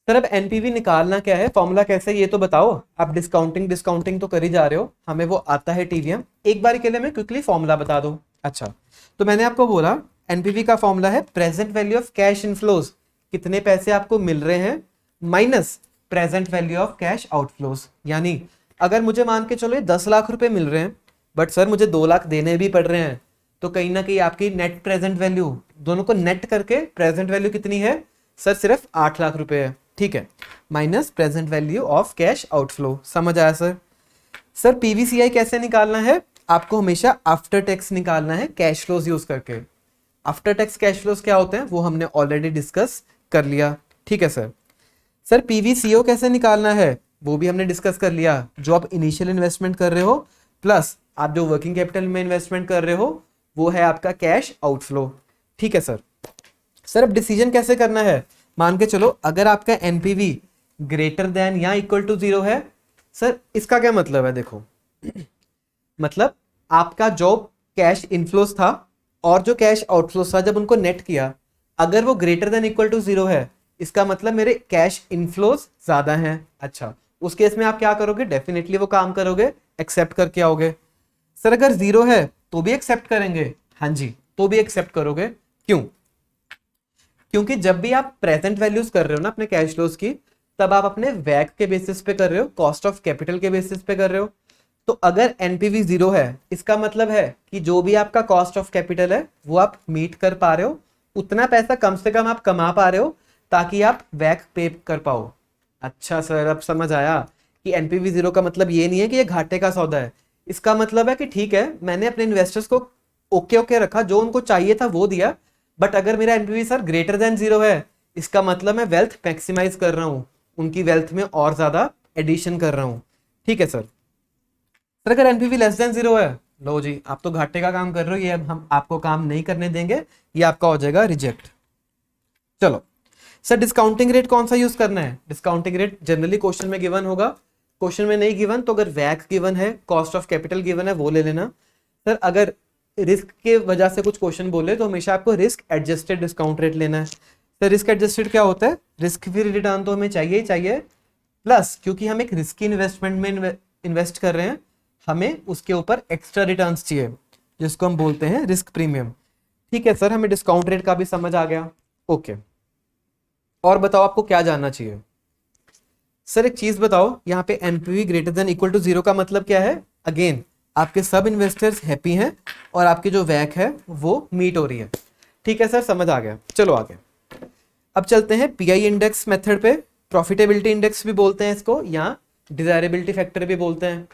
सर, अब एनपीवी निकालना क्या है, फॉर्मूला कैसे, ये तो बताओ। आप डिस्काउंटिंग तो कर ही जा रहे हो, हमें वो आता है टीवीएम, एक बार के लिए मैं क्विकली फॉर्मूला बता दो। अच्छा, तो मैंने आपको बोला एनपीवी का फॉर्मूला है present value of cash inflows, कितने पैसे आपको मिल रहे हैं, minus present value of cash outflows. यानी अगर मुझे मान के चलो 10 लाख रुपए मिल रहे हैं, बट सर मुझे 2 लाख देने भी पड़ रहे हैं, तो कहीं ना कहीं आपकी नेट प्रेजेंट वैल्यू, दोनों को नेट करके प्रेजेंट वैल्यू कितनी है सर, सिर्फ 8 लाख रुपए है। ठीक है, minus present value of cash outflow. समझ आया सर? सर पीवीसीआई कैसे निकालना है, आपको हमेशा आफ्टर टैक्स निकालना है कैश फ्लोज यूज करके। आफ्टर टैक्स कैश फ्लोज क्या होते हैं वो हमने ऑलरेडी डिस्कस कर लिया। ठीक है सर। सर पीवीसीओ कैसे निकालना है वो भी हमने डिस्कस कर लिया, जो आप इनिशियल इन्वेस्टमेंट कर रहे हो प्लस आप जो वर्किंग कैपिटल में इन्वेस्टमेंट कर रहे हो वो है आपका कैश आउटफ्लो। ठीक है सर। सर अब डिसीजन कैसे करना है, मान के चलो अगर आपका एनपीवी ग्रेटर देन या इक्वल टू 0 है, सर इसका क्या मतलब है, देखो मतलब आपका जो कैश इनफ्लोस था और जो कैश आउटफ्लोस था, जब उनको नेट किया, अगर वो ग्रेटर देन इक्वल टू 0 है, इसका मतलब मेरे कैश इनफ्लोस ज्यादा हैं। अच्छा, उस केस में आप क्या करोगे, डेफिनेटली वो काम करोगे, एक्सेप्ट करके आओगे। सर अगर 0 है तो भी एक्सेप्ट करेंगे, हाँ जी तो भी एक्सेप्ट करोगे। क्यों? क्योंकि जब भी आप प्रेजेंट वैल्यूज कर रहे हो ना अपने कैश फ्लोज की, तब आप अपने वैक के बेसिस पे कर रहे हो, कॉस्ट ऑफ कैपिटल के बेसिस पे कर रहे हो। तो अगर एनपीवी 0 है, इसका मतलब है कि जो भी आपका कॉस्ट ऑफ कैपिटल है वो आप मीट कर पा रहे हो, उतना पैसा कम से कम आप कमा पा रहे हो ताकि आप वैक पे कर पाओ। अच्छा सर, अब समझ आया कि एनपीवी 0 का मतलब ये नहीं है कि ये घाटे का सौदा है, इसका मतलब है कि ठीक है मैंने अपने इन्वेस्टर्स को ओके ओके रखा, जो उनको चाहिए था वो दिया, बट अगर मेरा एनपीवी सर ग्रेटर देन 0 है, इसका मतलब मैं वेल्थ मैक्सिमाइज कर रहा हूं, उनकी वेल्थ में और ज्यादा एडिशन कर रहा हूं। ठीक है सर। सर अगर एनपीवी लेस देन 0 है, लो जी आप तो घाटे का काम कर रहे हो, ये हम आपको काम नहीं करने देंगे, ये आपका हो जाएगा रिजेक्ट। चलो सर डिस्काउंटिंग रेट कौन सा यूज करना है, डिस्काउंटिंग रेट जनरली क्वेश्चन में गिवन होगा, क्वेश्चन में नहीं गिवन तो अगर वैक गिवन है, कॉस्ट ऑफ कैपिटल गिवन है वो ले लेना। सर अगर रिस्क के वजह से कुछ क्वेश्चन बोले तो हमेशा आपको रिस्क एडजस्टेड डिस्काउंट रेट लेना है। सर रिस्क एडजस्टेड क्या होता है, रिस्क फ्री रिटर्न तो हमें चाहिए ही चाहिए, प्लस क्योंकि हम एक रिस्की इन्वेस्टमेंट में इन्वेस्ट कर रहे हैं, हमें उसके ऊपर एक्स्ट्रा रिटर्न्स चाहिए, जिसको हम बोलते हैं रिस्क प्रीमियम। ठीक है सर, हमें डिस्काउंट रेट का भी समझ आ गया। ओके, और बताओ आपको क्या जानना चाहिए। सर एक चीज बताओ, यहाँ पे NPV greater than equal to 0 का मतलब क्या है, अगेन आपके सब इन्वेस्टर्स हैप्पी हैं और आपकी जो वैक है वो मीट हो रही है। ठीक है सर, समझ आ गया। चलो आगे अब चलते हैं पीआई इंडेक्स मेथड पे, प्रॉफिटेबिलिटी इंडेक्स भी बोलते हैं इसको, या डिजायरेबिलिटी फैक्टर भी बोलते हैं।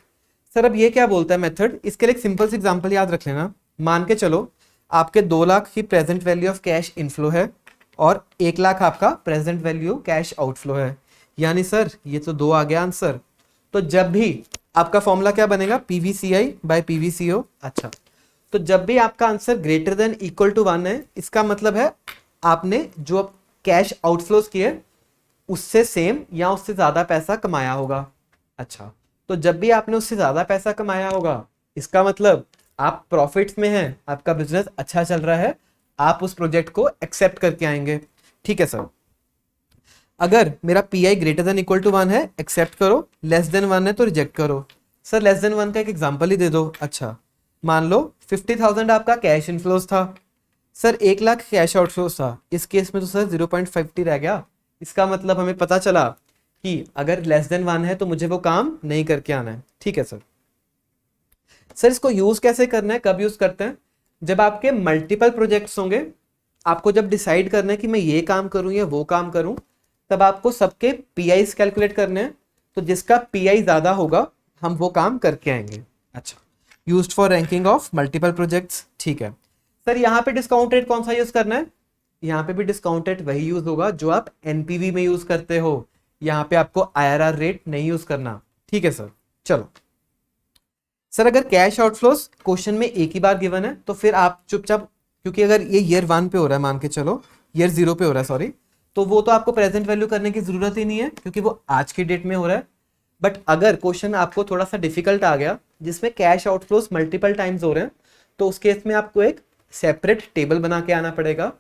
सर अब ये क्या बोलता है मेथड, इसके लिए एक सिंपल सी एग्जांपल याद रख लेना। मान के चलो आपके 2 लाख की present value of cash inflow है और 1 लाख आपका प्रेजेंट वैल्यू कैश आउटफ्लो है, यानी सर ये तो 2 आ गया आंसर। तो जब भी आपका फॉर्मूला क्या बनेगा, पीवीसीआई बाय पीवीसीओ। अच्छा, तो जब भी आपका answer greater than equal to 1 है, इसका मतलब है आपने जो कैश आउटफ्लोज किए उससे सेम या उससे ज्यादा पैसा कमाया होगा। अच्छा, तो जब भी आपने उससे ज्यादा पैसा कमाया होगा, इसका मतलब आप प्रॉफिट्स में हैं, आपका बिजनेस अच्छा चल रहा है, आप उस प्रोजेक्ट को एक्सेप्ट करके आएंगे। ठीक है सर। अगर मेरा P I greater than equal to 1 है एक्सेप्ट करो, लेस देन 1 है तो रिजेक्ट करो। सर लेस देन 1 का एक एग्जांपल ही दे दो। अच्छा, मान लो 50,000 आपका कैश इनफ्लोज था, सर 1 लाख कैश आउटफ्लोज था। इस केस में तो सर 0.50 रह गया। इसका मतलब हमें पता चला कि अगर लेस देन 1 है तो मुझे वो काम नहीं करके आना है। ठीक है सर। सर इसको यूज कैसे करना है, कब यूज करते हैं? जब आपके मल्टीपल प्रोजेक्ट्स होंगे, आपको जब डिसाइड करना है कि मैं ये काम करूं या वो काम करूं, तब आपको सबके पीआईज कैलकुलेट करने हैं। तो जिसका पीआई ज्यादा होगा हम वो काम करके आएंगे। अच्छा, used for ranking of multiple projects. ठीक है सर। यहाँ पे डिस्काउंट रेट कौन सा यूज करना है? यहाँ पे भी डिस्काउंट रेट वही यूज होगा जो आप एनपीवी में यूज करते हो। यहाँ पे आपको आईआरआर रेट नहीं यूज करना। ठीक है सर। चलो सर, अगर कैश आउटफ्लोज क्वेश्चन में एक ही बार गिवन है तो फिर आप चुपचाप, क्योंकि अगर ये ईयर 1 पे हो रहा है, मान के चलो ईयर 0 पे हो रहा है, सॉरी, तो वो तो आपको प्रेजेंट वैल्यू करने की जरूरत ही नहीं है क्योंकि वो आज की डेट में हो रहा है। बट अगर क्वेश्चन आपको थोड़ा सा डिफिकल्ट आ गया जिसमें कैश आउटफ्लोज मल्टीपल टाइम्स हो रहे हैं, तो उस केस में आपको एक सेपरेट टेबल बना के आना पड़ेगा,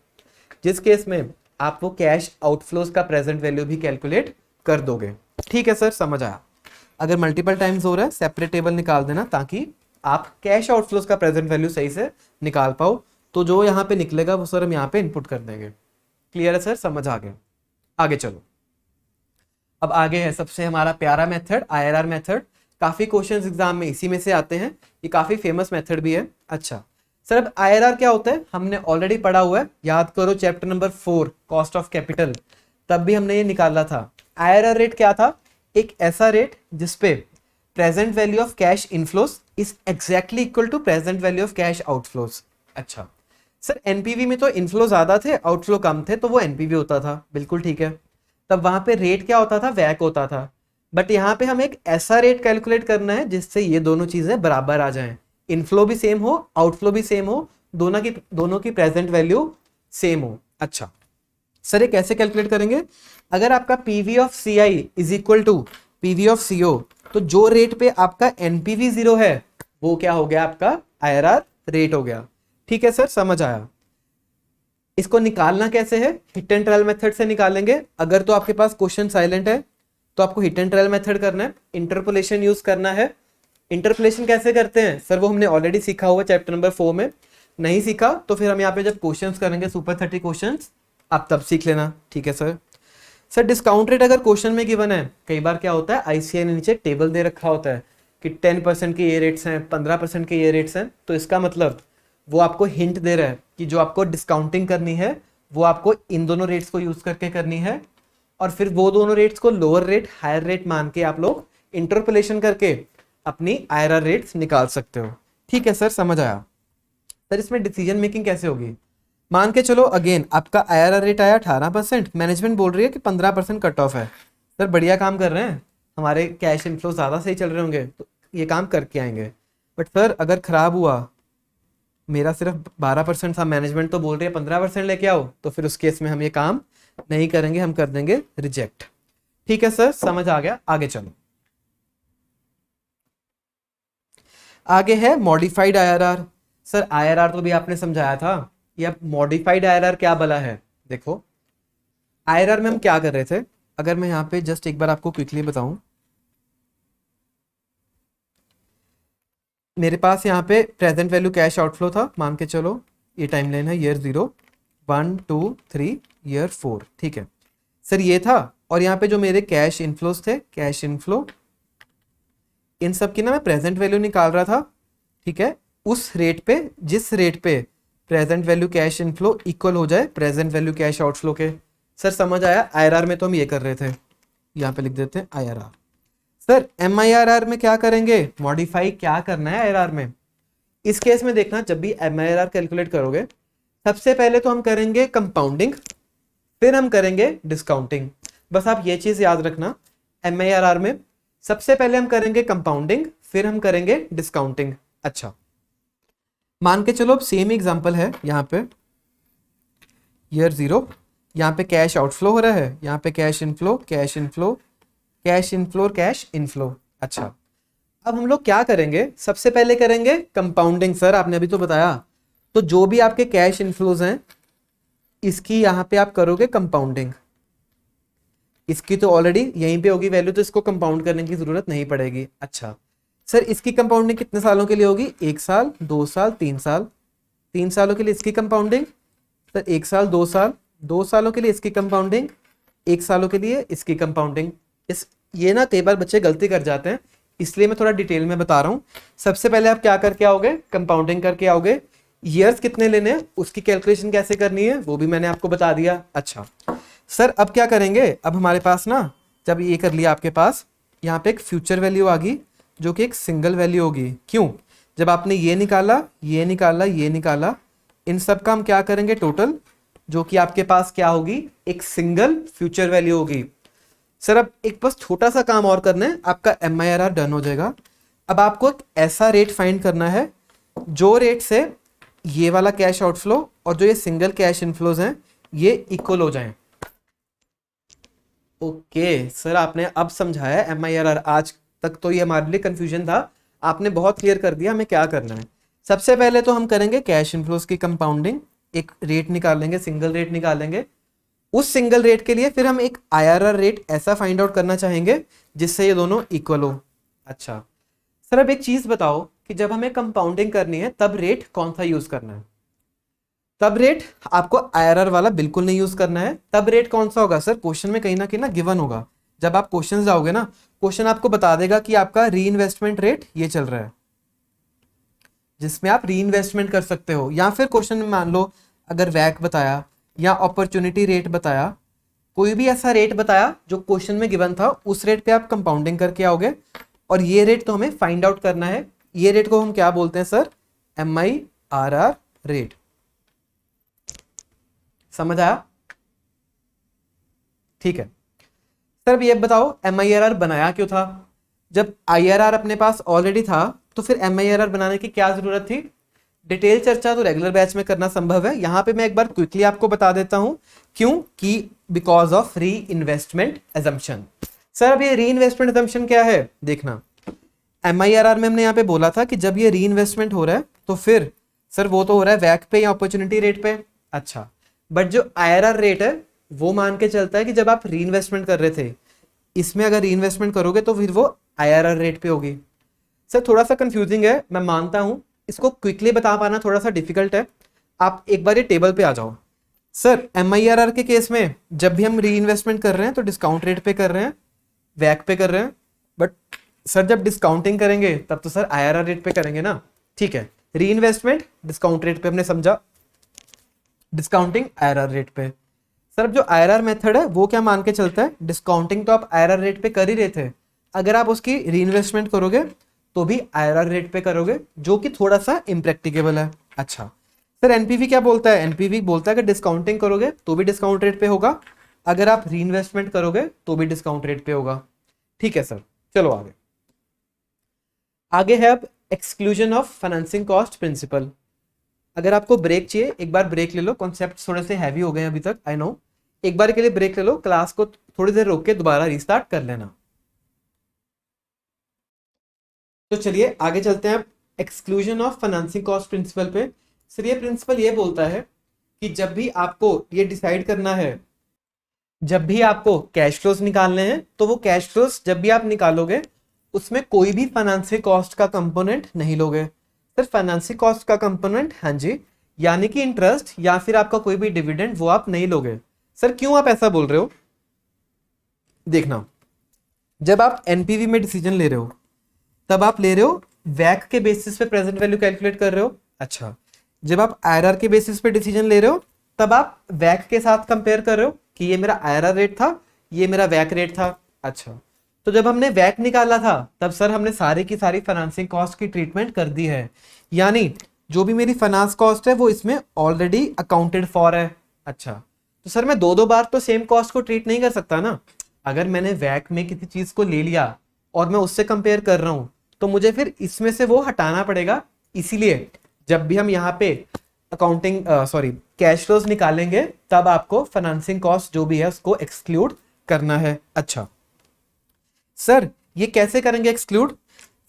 जिस केस में आप वो कैश आउटफ्लोज का प्रेजेंट वैल्यू भी कैलकुलेट कर दोगे। ठीक है सर, समझ आया। अगर मल्टीपल टाइम्स हो रहा है सेपरेट टेबल निकाल देना ताकि आप कैश आउटफ्लोज का प्रेजेंट वैल्यू सही से निकाल पाओ। तो जो यहाँ पे निकलेगा वो सर हम यहाँ पे इनपुट कर देंगे। क्लियर है सर, समझ आ गया। आगे चलो। अब आगे है सबसे हमारा प्यारा मेथड, आईआरआर मेथड। काफी क्वेश्चंस एग्जाम में इसी में से आते हैं, ये काफी फेमस मेथड भी है। अच्छा सर, अब आईआरआर क्या होता है हमने ऑलरेडी पढ़ा हुआ है, याद करो chapter number 4 cost of capital, तब भी हमने ये निकाला था। आईआरआर रेट क्या था? एक ऐसा रेट जिसपे present value of cash inflows is exactly equal to present value of cash outflows. अच्छा सर, एनपीवी में तो इनफ्लो ज्यादा थे आउटफ्लो कम थे तो वो एनपीवी होता था, बिल्कुल ठीक है। तब वहां पे रेट क्या होता था? वैक होता था। बट यहाँ पे हमें एक ऐसा रेट कैलकुलेट करना है जिससे ये दोनों चीजें बराबर आ जाएं, इनफ्लो भी सेम हो आउटफ्लो भी सेम हो, दोनों की प्रेजेंट वैल्यू सेम हो। अच्छा सर, ये कैसे कैलकुलेट करेंगे? अगर आपका PV of C I is equal to PV of CO, तो जो रेट पे आपका एनपीवी 0 है वो क्या हो गया? आपका आईआरआर रेट हो गया। ठीक है सर, समझ आया। इसको निकालना कैसे है? हिट एंड ट्रायल मेथड से निकालेंगे। अगर तो आपके पास क्वेश्चन साइलेंट है तो आपको हिट एंड ट्रायल मेथड करना है, इंटरपोलेशन यूज करना है। इंटरपोलेशन कैसे करते हैं सर? वो हमने ऑलरेडी सीखा हुआ चैप्टर नंबर 4 में। नहीं सीखा तो फिर हम यहाँ पे जब क्वेश्चंस करेंगे सुपर 30 क्वेश्चंस, आप तब सीख लेना। ठीक है सर। सर डिस्काउंट रेट अगर क्वेश्चन में गिवन है, कई बार क्या होता है आईसीआई ने नीचे टेबल दे रखा होता है कि 10% के ये रेट्स हैं, 15% के ये रेट्स हैं, तो इसका मतलब वो आपको हिंट दे रहा है कि जो आपको डिस्काउंटिंग करनी है वो आपको इन दोनों रेट्स को यूज करके करनी है, और फिर वो दोनों रेट्स को लोअर रेट हायर रेट मान के आप लोग इंटरपोलेशन करके अपनी आईआरआर रेट्स निकाल सकते हो। ठीक है सर, समझ आया। सर इसमें डिसीजन मेकिंग कैसे होगी? मान के चलो अगेन आपका आईआरआर रेट आया 18%, मैनेजमेंट बोल रही है कि 15% कट ऑफ है। सर बढ़िया काम कर रहे हैं, हमारे कैश इनफ्लो ज़्यादा सही चल रहे होंगे तो ये काम करके आएंगे। बट सर अगर खराब हुआ, मेरा सिर्फ 12% था, मैनेजमेंट तो बोल रही है 15% लेके आओ, तो फिर उस केस में हम ये काम नहीं करेंगे, हम कर देंगे रिजेक्ट। ठीक है सर, समझ आ गया। आगे चलो। आगे है मॉडिफाइड आईआरआर। सर आईआरआर तो भी आपने समझाया था, ये मॉडिफाइड आईआरआर क्या भला है? देखो आईआरआर में हम क्या कर रहे थे, अगर मैं यहाँ पे जस्ट एक बार आपको क्विकली बताऊं, मेरे पास यहाँ पे प्रेजेंट वैल्यू कैश आउटफ्लो था, मान के चलो ये टाइमलाइन है ईयर 0, 1, 2, 3, ईयर 4। ठीक है सर, ये था। और यहाँ पे जो मेरे कैश इनफ्लोज थे, कैश इनफ्लो, इन सब की ना मैं प्रेजेंट वैल्यू निकाल रहा था। ठीक है, उस रेट पे, जिस रेट पे present value cash inflow equal हो जाए प्रेजेंट वैल्यू कैश आउटफ्लो के। सर समझ आया। आईआरआर में तो हम ये कर रहे थे, यहाँ पे लिख देते हैं आईआरआर। सर एमआईआरआर में क्या करेंगे? मॉडिफाई क्या करना है आईआरआर में? इस केस में देखना, जब भी एमआईआरआर कैलकुलेट करोगे सबसे पहले तो हम करेंगे कंपाउंडिंग, फिर हम करेंगे डिस्काउंटिंग। बस आप ये चीज याद रखना, एमआईआरआर में सबसे पहले हम करेंगे कंपाउंडिंग, फिर हम करेंगे डिस्काउंटिंग। अच्छा मान के चलो अब सेम एग्जांपल है, यहाँ पे ईयर 0, यहाँ पे कैश आउटफ्लो हो रहा है, यहाँ पे cash inflow, cash inflow, cash inflow, cash inflow. अच्छा अब हम लोग क्या करेंगे, सबसे पहले करेंगे कंपाउंडिंग। सर आपने अभी तो बताया, तो जो भी आपके कैश इनफ्लोज हैं इसकी यहां पे आप करोगे कंपाउंडिंग। इसकी तो ऑलरेडी यहीं पे होगी वैल्यू, तो इसको कंपाउंड करने की जरूरत नहीं पड़ेगी। अच्छा सर, इसकी कंपाउंडिंग कितने सालों के लिए होगी? 1 साल, 2 साल, 3 साल। 3 सालों के लिए इसकी कंपाउंडिंग। सर 1 साल, 2 साल, 2 सालों के लिए इसकी कंपाउंडिंग, 1 सालों के लिए इसकी कंपाउंडिंग। इस ये ना कई बार बच्चे गलती कर जाते हैं, इसलिए मैं थोड़ा डिटेल में बता रहा हूँ। सबसे पहले आप क्या करके आओगे? कंपाउंडिंग करके आओगे। ईयर्स कितने लेने हैं उसकी कैलकुलेशन कैसे करनी है वो भी मैंने आपको बता दिया। अच्छा सर, अब क्या करेंगे? अब हमारे पास ना, जब ये कर लिया आपके पास, यहाँ पे एक फ्यूचर वैल्यू आ गई जो कि एक सिंगल वैल्यू होगी। क्यों? जब आपने ये निकाला, ये निकाला, ये निकाला, इन सब का हम क्या करेंगे टोटल, जो कि आपके पास क्या होगी? एक सिंगल फ्यूचर वैल्यू होगी। सर अब एक बस छोटा सा काम और करना है, आपका MIRR डन हो जाएगा। अब आपको एक ऐसा रेट फाइंड करना है जो रेट से ये वाला कैश आउटफ्लो और जो ये सिंगल कैश इनफ्लोज हैं ये इक्वल हो जाएं। ओके सर, आपने अब समझाया MIRR। आज तक तो ये हमारे लिए कंफ्यूजन था, आपने बहुत क्लियर कर दिया हमें क्या करना है। सबसे पहले तो हम करेंगे कैश इनफ्लोज की कंपाउंडिंग, एक रेट निकालेंगे, सिंगल रेट निकालेंगे। उस सिंगल रेट के लिए फिर हम एक IRR रेट ऐसा फाइंड आउट करना चाहेंगे जिससे ये दोनों इक्वल हो। अच्छा सर, अब एक चीज बताओ कि जब हमें कंपाउंडिंग करनी है तब रेट कौन सा यूज करना है? तब रेट आपको IRR वाला बिल्कुल नहीं यूज करना है। तब रेट कौन सा होगा? सर क्वेश्चन में कहीं ना गिवन होगा। जब आप क्वेश्चन जाओगे ना, क्वेश्चन आपको बता देगा कि आपका री इन्वेस्टमेंट रेट ये चल रहा है जिसमें आप री इन्वेस्टमेंट कर सकते हो। या फिर क्वेश्चन में मान लो अगर वैक बताया या अपॉर्चुनिटी रेट बताया, कोई भी ऐसा रेट बताया जो क्वेश्चन में गिवन था, उस रेट पे आप कंपाउंडिंग करके आओगे। और ये रेट तो हमें फाइंड आउट करना है। ये रेट को हम क्या बोलते हैं सर? MIRR rate. समझ आया? ठीक है सर, अब ये बताओ MIRR बनाया क्यों था? जब IRR अपने पास ऑलरेडी था तो फिर MIRR बनाने की क्या जरूरत थी? डिटेल चर्चा तो रेगुलर बैच में करना संभव है, यहां पे मैं एक बार क्विकली आपको बता देता हूं। क्यों? कि बिकॉज ऑफ री इन्वेस्टमेंट एजम्पशन। सर अब ये री इन्वेस्टमेंट एजम्पशन क्या है? देखना, MIRR में हमने यहाँ पे बोला था कि जब ये री इन्वेस्टमेंट हो रहा है तो फिर सर वो तो हो रहा है वैक पे या अपॉर्चुनिटी रेट पे। अच्छा, बट जो IRR रेट है वो मान के चलता है कि जब आप री इन्वेस्टमेंट कर रहे थे, इसमें अगर री इन्वेस्टमेंट करोगे तो फिर वो IRR रेट पे होगी। सर थोड़ा सा कंफ्यूजिंग है, मैं मानता हूं, इसको क्विकली बता पाना थोड़ा सा डिफिकल्ट है। आप एक बार ये टेबल पे आ जाओ। सर MIRR के केस में जब भी हम री इन्वेस्टमेंट कर रहे हैं तो डिस्काउंट रेट पे कर रहे हैं, वैक पे कर रहे हैं। बट सर जब डिस्काउंटिंग करेंगे तब तो सर IRR रेट पे करेंगे ना। ठीक है, री इन्वेस्टमेंट डिस्काउंट रेट पे हमने समझा, डिस्काउंटिंग IRR रेट पे। सर जो IRR मेथड है वो क्या मान के चलता है? डिस्काउंटिंग तो आप IRR रेट पे कर ही रहे थे, अगर आप उसकी री इन्वेस्टमेंट करोगे तो भी IRR रेट पे करोगे, जो कि थोड़ा सा इम्प्रैक्टिकेबल है। अच्छा सर, NPV क्या बोलता है? NPV बोलता है कि डिस्काउंटिंग करोगे तो भी डिस्काउंट रेट पे होगा, अगर आप री इन्वेस्टमेंट करोगे तो भी डिस्काउंट रेट पे होगा। ठीक है सर, चलो आगे। आगे है अब exclusion of financing cost principle. अगर आपको ब्रेक चाहिए एक बार ब्रेक ले लो, कॉन्सेप्ट थोड़े से हैवी हो गए अभी तक, आई नो। एक बार के लिए ब्रेक ले लो, क्लास को थोड़ी देर रोक के दोबारा रिस्टार्ट कर लेना। तो चलिए आगे चलते हैं exclusion of financing cost principle पे। सर ये प्रिंसिपल ये बोलता है कि जब भी आपको ये डिसाइड करना है, जब भी आपको कैश फ्लोज निकालने हैं, तो वो कैश फ्लोज जब भी आप निकालोगे उसमें कोई भी फाइनेंसिंग कॉस्ट का कंपोनेंट नहीं लोगे। सर फाइनेंसिंग कॉस्ट का कंपोनेंट, हाँ जी, यानी कि इंटरेस्ट या फिर आपका कोई भी डिविडेंड वो आप नहीं लोगे। सर क्यों आप ऐसा बोल रहे हो? देखना, जब आप NPV में डिसीजन ले रहे हो तब आप ले रहे हो वैक के बेसिस पे प्रेजेंट वैल्यू कैलकुलेट कर रहे हो। अच्छा, जब आप IRR के बेसिस पे डिसीजन ले रहे हो तब आप वैक के साथ कंपेयर कर रहे हो कि ये मेरा IRR रेट था, ये मेरा वैक रेट था। अच्छा, तो जब हमने वैक निकाला था तब सर हमने सारी की सारी फाइनेंसिंग कॉस्ट की ट्रीटमेंट कर दी है, यानी जो भी मेरी फाइनेंस कॉस्ट है वो इसमें ऑलरेडी अकाउंटेड फॉर है। अच्छा, तो सर मैं दो बार तो सेम कॉस्ट को ट्रीट नहीं कर सकता ना। अगर मैंने वैक में किसी चीज को ले लिया और मैं उससे कंपेयर कर रहा हूं तो मुझे फिर इसमें से वो हटाना पड़ेगा। इसीलिए जब भी हम यहाँ पे अकाउंटिंग कैश फ्लोज निकालेंगे तब आपको फाइनेंसिंग कॉस्ट जो भी है उसको एक्सक्लूड करना है। अच्छा सर ये कैसे करेंगे एक्सक्लूड?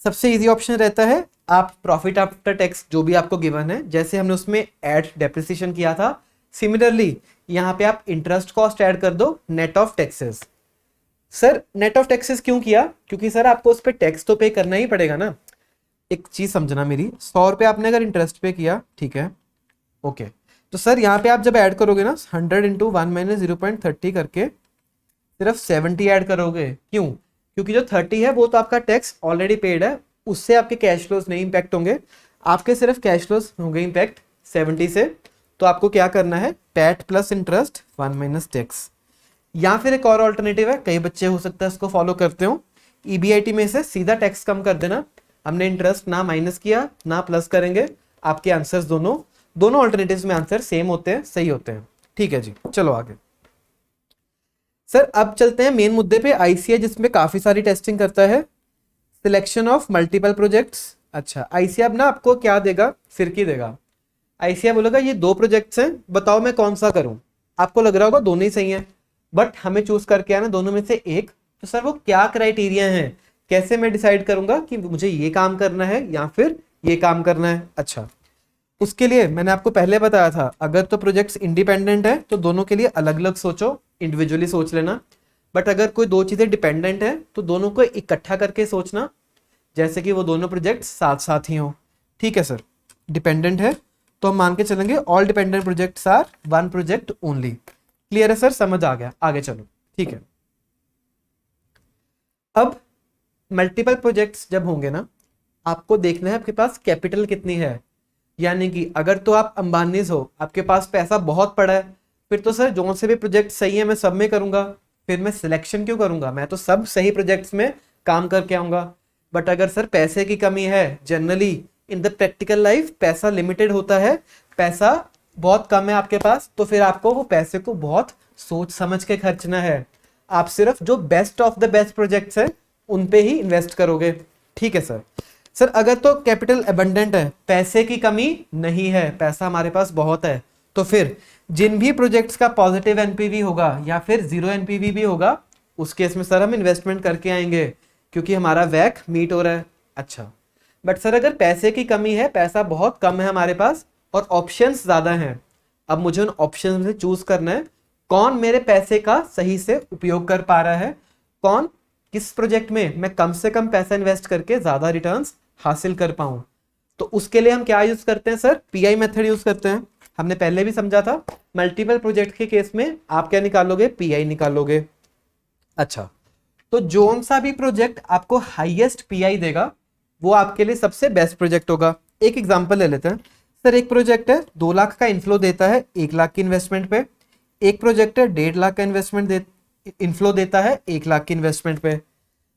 सबसे इजी ऑप्शन रहता है आप प्रॉफिट आफ्टर टैक्स जो भी आपको गिवन है, जैसे हमने उसमें ऐड डेप्रिसिएशन किया था, सिमिलरली यहाँ पे आप इंटरेस्ट कॉस्ट ऐड कर दो net of taxes. Sir net of taxes क्यों किया? क्योंकि सर आपको उस पर टैक्स तो पे करना ही पड़ेगा ना। एक चीज समझना मेरी, 100 रुपये आपने अगर इंटरेस्ट पे किया, ठीक है, ओके, तो सर यहाँ पे आप जब ऐड करोगे ना 100 इंटू 1 माइनस 0.30 करके सिर्फ 70 ऐड करोगे। क्यों? क्योंकि जो 30 है वो तो आपका टैक्स ऑलरेडी पेड है, उससे आपके कैश फ्लोज नहीं इंपैक्ट होंगे, आपके सिर्फ कैश फ्लोज होंगे इंपैक्ट 70 से। तो आपको क्या करना है, PAT plus interest 1 minus tax. या फिर एक और ऑल्टरनेटिव है, कई बच्चे हो सकता है इसको फॉलो करते हो, ईबीआईटी में से सीधा टैक्स कम कर देना। हमने इंटरेस्ट ना माइनस किया ना प्लस करेंगे, आपके आंसर्स दोनों ऑल्टरनेटिव्स में आंसर सेम होते हैं, सही होते हैं। ठीक है जी, चलो आगे। सर अब चलते हैं मेन मुद्दे पे, आईसीए जिसमें काफी सारी टेस्टिंग करता है, सिलेक्शन ऑफ मल्टीपल प्रोजेक्ट्स। अच्छा, आईसीए अब ना आपको क्या देगा, फिरकी देगा। आईसीए बोलेगा ये 2 प्रोजेक्ट्स हैं, बताओ मैं कौन सा करूं। आपको लग रहा होगा दोनों ही सही हैं, बट हमें चूज करके आना दोनों में से एक। तो सर वो क्या क्राइटेरिया है, कैसे मैं डिसाइड करूंगा कि मुझे ये काम करना है या फिर ये काम करना है? अच्छा, उसके लिए मैंने आपको पहले बताया था, अगर तो प्रोजेक्ट्स इंडिपेंडेंट है तो दोनों के लिए अलग अलग सोचो, इंडिविजुअली सोच लेना। बट अगर कोई 2 चीजें डिपेंडेंट है तो दोनों को इकट्ठा करके सोचना, जैसे कि वो दोनों प्रोजेक्ट साथ साथ ही हो। ठीक है सर, डिपेंडेंट है तो हम मान के चलेंगे all dependent projects are 1 project only. Clear है सर, समझ आ गया, आगे चलो। ठीक है, अब मल्टीपल प्रोजेक्ट्स जब होंगे ना, आपको देखना है आपके पास कैपिटल कितनी है। यानी कि अगर तो आप अंबानीज हो, आपके पास पैसा बहुत पड़ा है, फिर तो सर जो से भी प्रोजेक्ट सही है मैं सब में करूंगा, फिर मैं सिलेक्शन क्यों करूंगा, मैं तो सब सही प्रोजेक्ट्स में काम करके आऊंगा। बट अगर सर पैसे की कमी है, generally in the practical life पैसा लिमिटेड होता है, पैसा बहुत कम है आपके पास, तो फिर आपको वो पैसे को बहुत सोच समझ के खर्चना है। आप सिर्फ जो best of the best projects है उन पे ही इन्वेस्ट करोगे। ठीक है सर। सर अगर तो कैपिटल अबंडेंट है, पैसे की कमी नहीं है, पैसा हमारे पास बहुत है, तो फिर जिन भी प्रोजेक्ट्स का पॉजिटिव एनपीवी होगा या फिर 0 एनपीवी भी होगा, उस केस में सर हम इन्वेस्टमेंट करके आएंगे क्योंकि हमारा वैक मीट हो रहा है। अच्छा, बट सर अगर पैसे की कमी है, पैसा बहुत कम है हमारे पास और ऑप्शंस ज्यादा हैं, अब मुझे उन ऑप्शंस में से चूज करना है कौन मेरे पैसे का सही से उपयोग कर पा रहा है, कौन किस प्रोजेक्ट में मैं कम से कम पैसा इन्वेस्ट करके ज्यादा रिटर्न्स हासिल कर पाऊं। तो उसके लिए हम क्या यूज करते हैं सर, पीआई मेथड यूज करते हैं। हमने पहले भी समझा था, मल्टीपल प्रोजेक्ट के केस में आप क्या निकालोगे, पीआई निकालोगे। अच्छा, तो जोन सा भी प्रोजेक्ट आपको हाईएस्ट पीआई देगा वो आपके लिए सबसे बेस्ट प्रोजेक्ट होगा। एक एग्जांपल ले लेते हैं सर, एक प्रोजेक्ट है 2 लाख का इनफ्लो देता है 1 लाख की इन्वेस्टमेंट पे, एक प्रोजेक्ट है 1.5 लाख का इनफ्लो देता है 1 लाख की इन्वेस्टमेंट पे।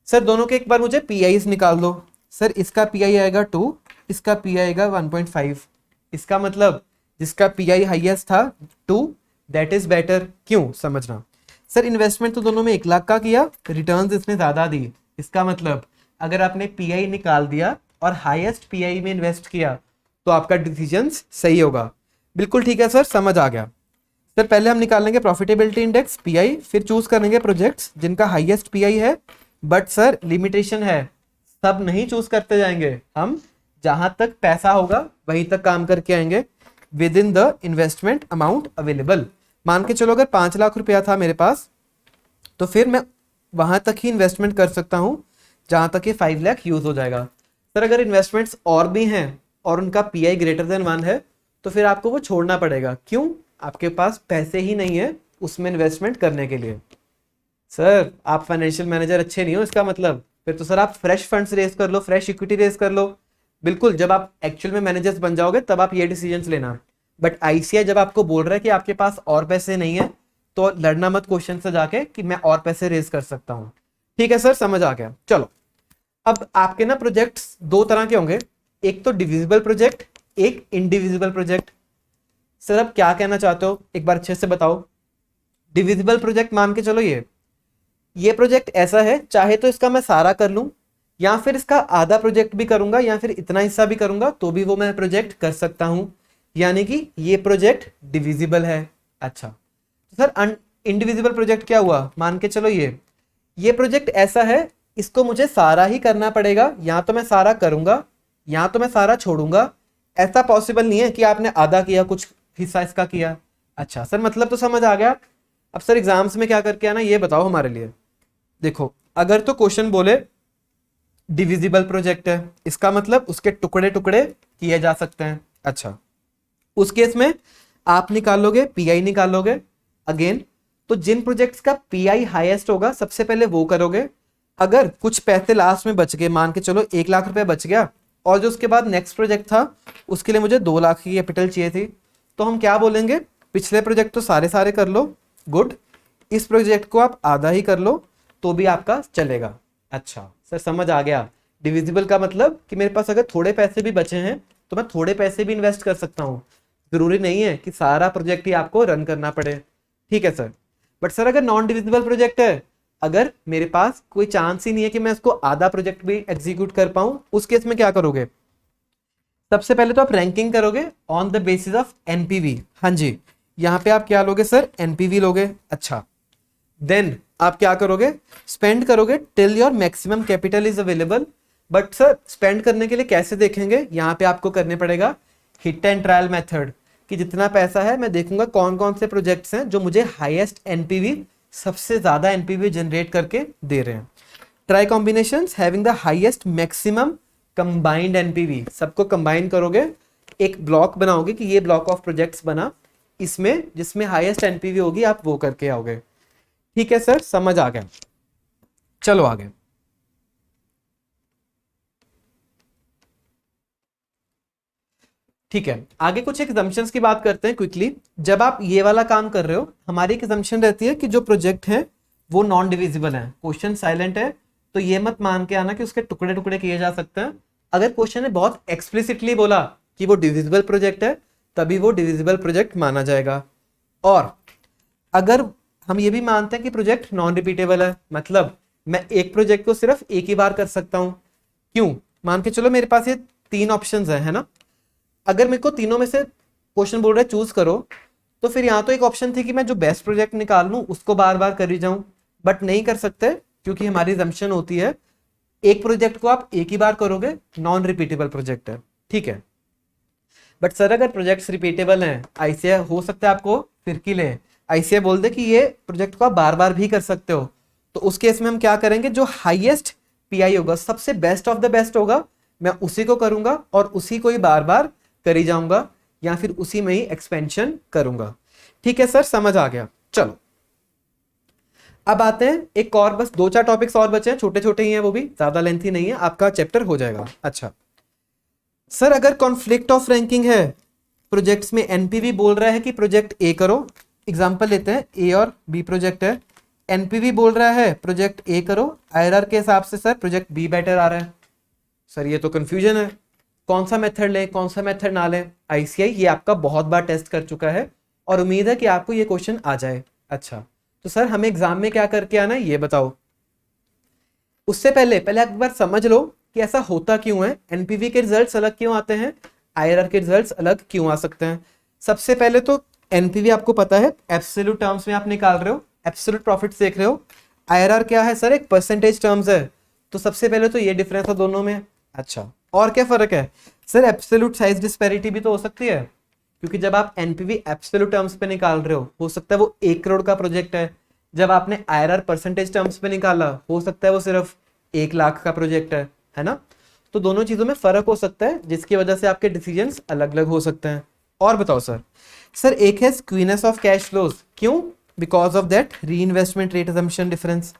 सर दोनों के एक बार मुझे पीआईज निकाल दो। सर इसका पीआई आएगा 2, इसका पीआई आएगा 1.5। इसका मतलब जिसका पीआई हाईएस्ट था 2, दैट इज बेटर। क्यों, समझना सर, इन्वेस्टमेंट तो दोनों में 1 लाख का किया, रिटर्न्स इसने ज्यादा दी, इसका मतलब अगर आपने पीआई निकाल दिया और हाईएस्ट पीआई में इन्वेस्ट किया तो आपका डिसीजन सही होगा। बिल्कुल ठीक है सर, समझ आ गया। सर पहले हम निकालेंगे प्रॉफिटेबिलिटी इंडेक्स पीआई, फिर चूज करेंगे प्रोजेक्ट्स जिनका हाईएस्ट पीआई है। बट सर लिमिटेशन है, सब नहीं चूज करते जाएंगे, हम जहां तक पैसा होगा वहीं तक काम करके आएंगे with in the investment amount available. मान के चलो अगर 5 लाख रुपया था मेरे पास, तो फिर मैं वहां तक ही इन्वेस्टमेंट कर सकता हूं जहां तक ये 5 लाख यूज हो जाएगा। सर अगर इन्वेस्टमेंट्स और भी हैं और उनका पीआई ग्रेटर देन 1 है तो फिर आपको वो छोड़ना पड़ेगा। क्यों, आपके पास पैसे ही नहीं है उसमें इन्वेस्टमेंट करने के लिए। सर आप फाइनेंशियल मैनेजर अच्छे नहीं हो इसका मतलब, फिर तो सर आप फ्रेश फंड्स रेज कर लो, फ्रेश इक्विटी रेज कर लो। बिल्कुल, जब आप एक्चुअल में मैनेजर्स बन जाओगे तब आप ये डिसीजंस लेना। बट आईसीआई जब आपको बोल रहा है कि आपके पास और पैसे नहीं है तो लड़ना मत क्वेश्चन से जाके कि मैं और पैसे रेज कर सकता हूं। ठीक है सर, समझ आ गया। चलो, अब आपके ना प्रोजेक्ट्स 2 तरह के होंगे, एक तो डिविजिबल प्रोजेक्ट, एक इंडिविजिबल प्रोजेक्ट। सर अब क्या कहना चाहते हो एक बार अच्छे से बताओ। डिविजिबल प्रोजेक्ट मान के चलो ये प्रोजेक्ट ऐसा है, चाहे तो इसका मैं सारा कर लूं या फिर इसका आधा प्रोजेक्ट भी करूंगा या फिर इतना हिस्सा भी करूंगा तो भी वो मैं प्रोजेक्ट कर सकता हूं, यानी कि ये प्रोजेक्ट डिविजिबल है। अच्छा, तो सर इंडिविजिबल प्रोजेक्ट क्या हुआ, मान के चलो ये प्रोजेक्ट ऐसा है, इसको मुझे सारा ही करना पड़ेगा, या तो मैं सारा करूंगा या तो मैं सारा छोड़ूंगा। ऐसा पॉसिबल नहीं है कि आपने आधा किया कुछ हिस्सा इसका किया। अच्छा सर, मतलब तो समझ आ गया। अब सर एग्जाम्स में क्या करके आना ये बताओ हमारे लिए। देखो, अगर तो क्वेश्चन बोले डिविजिबल प्रोजेक्ट है, इसका मतलब उसके टुकड़े टुकड़े किए जा सकते हैं। अच्छा, उस केस में आप निकालोगे पीआई निकालोगे अगेन। तो जिन प्रोजेक्ट्स का पीआई हाईएस्ट होगा सबसे पहले वो करोगे। अगर कुछ पैसे लास्ट में बच गए, मान के चलो 1 लाख रुपए बच गया, और जो उसके बाद नेक्स्ट प्रोजेक्ट था उसके लिए मुझे 2 लाख की कैपिटल चाहिए थी, तो हम क्या बोलेंगे, पिछले प्रोजेक्ट तो सारे सारे कर लो, गुड, इस प्रोजेक्ट को आप आधा ही कर लो तो भी आपका चलेगा। अच्छा सर, समझ आ गया। डिविजिबल का मतलब कि मेरे पास अगर थोड़े पैसे भी बचे हैं तो मैं थोड़े पैसे भी इन्वेस्ट कर सकता हूँ, जरूरी नहीं है कि सारा प्रोजेक्ट ही आपको रन करना पड़े। ठीक है सर। बट सर अगर नॉन डिविजिबल प्रोजेक्ट है, अगर मेरे पास कोई चांस ही नहीं है कि मैं इसको आधा प्रोजेक्ट भी एग्जीक्यूट कर पाऊं, उस केस में क्या करोगे, सबसे पहले तो आप रैंकिंग करोगे on the basis of NPV. हाँ जी, यहाँ पे आप क्या लोगे सर, एनपीवी लोगे। अच्छा, देन आप क्या करोगे, स्पेंड करोगे till your maximum capital is available. But sir spend करने के लिए कैसे देखेंगे, यहाँ पे आपको करने पड़ेगा हिट एंड ट्रायल मेथड, कि जितना पैसा है मैं देखूंगा कौन कौन से प्रोजेक्ट्स हैं जो मुझे हाईएस्ट एनपीवी, सबसे ज्यादा एनपीवी जनरेट करके दे रहे हैं। Try combinations having the highest maximum combined NPV, सबको कंबाइन करोगे, एक ब्लॉक बनाओगे कि ये ब्लॉक ऑफ प्रोजेक्ट्स बना, इसमें जिसमें हाईएस्ट एनपीवी होगी आप वो करके आओगे। ठीक है सर, समझ आ गया। चलो आगे। ठीक है, आगे कुछ एग्जम्पशंस की बात करते हैं क्विकली। जब आप ये वाला काम कर रहे हो, हमारी एक एग्जम्पशन रहती है कि जो प्रोजेक्ट है वो नॉन डिविजिबल है। क्वेश्चन साइलेंट है तो ये मत मान के आना कि उसके टुकड़े टुकड़े किए जा सकते हैं। अगर क्वेश्चन ने बहुत एक्सप्लिसिटली बोला कि वो डिविजिबल प्रोजेक्ट है, तभी वो डिविजिबल प्रोजेक्ट माना जाएगा। और अगर हम ये भी मानते हैं कि प्रोजेक्ट नॉन रिपीटेबल है, मतलब मैं एक प्रोजेक्ट को सिर्फ एक ही बार कर सकता हूं। क्यों, मान के चलो मेरे पास ये 3 ऑप्शंस है ना, अगर मेरे को तीनों में से क्वेश्चन बोल रहा है चूज करो, तो फिर यहाँ तो एक ऑप्शन थी कि मैं जो बेस्ट प्रोजेक्ट निकाल लूं उसको बार बार कर ही जाऊं, बट नहीं कर सकते क्योंकि हमारी assumption होती है एक प्रोजेक्ट को आप एक ही बार करोगे, नॉन रिपीटेबल प्रोजेक्ट है। ठीक है, बट सर अगर प्रोजेक्ट्स रिपीटेबल हैं, आईसीआई हो सकता है आपको फिर की ले, आईसीआई बोल दे कि ये प्रोजेक्ट को आप बार बार भी कर सकते हो, तो उस केस में हम क्या करेंगे, जो हाईएस्ट पीआई होगा, सबसे बेस्ट ऑफ द बेस्ट होगा, मैं उसी को करूंगा और उसी को ही बार बार करी जाऊंगा, या फिर उसी में ही एक्सपेंशन करूंगा। ठीक है सर, समझ आ गया। चलो अब आते हैं एक और, बस 2-4 टॉपिक्स और बचे हैं, छोटे छोटे ही हैं, वो भी ज्यादा लेंथी नहीं है, आपका चैप्टर हो जाएगा। अच्छा सर, अगर कॉन्फ्लिक्ट ऑफ रैंकिंग है, प्रोजेक्ट्स में एनपीवी बोल रहा है कि प्रोजेक्ट ए करो, एग्जांपल लेते हैं ए और बी प्रोजेक्ट है, एनपीवी बोल रहा है प्रोजेक्ट ए करो, आईआरआर के हिसाब से सर प्रोजेक्ट बी बेटर आ रहा है। सर ये तो कंफ्यूजन है, कौन सा मेथड लें कौन सा मेथड ना लें। आईसीआई ये आपका बहुत बार टेस्ट कर चुका है और उम्मीद है कि आपको ये क्वेश्चन आ जाए। अच्छा तो सर हमें एग्जाम में क्या करके आना है ये बताओ। उससे पहले पहले एक बार समझ लो कि ऐसा होता क्यों है, एनपीवी के रिजल्ट्स अलग क्यों आते हैं, आईआरआर के रिजल्ट्स अलग क्यों आ सकते हैं। सबसे पहले तो एनपीवी आपको पता है एब्सोल्यूट टर्म्स में आप निकाल रहे हो, एब्सोल्यूट प्रॉफिट देख रहे हो। आईआरआर क्या है सर, एक परसेंटेज टर्म्स है, तो सबसे पहले तो ये डिफरेंस है दोनों में। अच्छा और क्या फर्क है सर, एब्सोल्यूट साइज डिस्पैरिटी भी तो हो सकती है, क्योंकि जब आप एनपीवी एब्सोल्यूट टर्म्स पे निकाल रहे हो सकता है वो 1 करोड़ का प्रोजेक्ट है, जब आपने आईआरआर परसेंटेज टर्म्स पे निकाला हो सकता है वो सिर्फ 1 लाख का प्रोजेक्ट है ना। तो दोनों चीजों में फर्क हो सकता है, जिसकी वजह से आपके डिसीजंस अलग अलग हो सकते हैं। और बताओ सर, सर एक है स्क्वीनेस ऑफ कैश फ्लोज, क्यों, बिकॉज ऑफ दैट री investment rate assumption difference.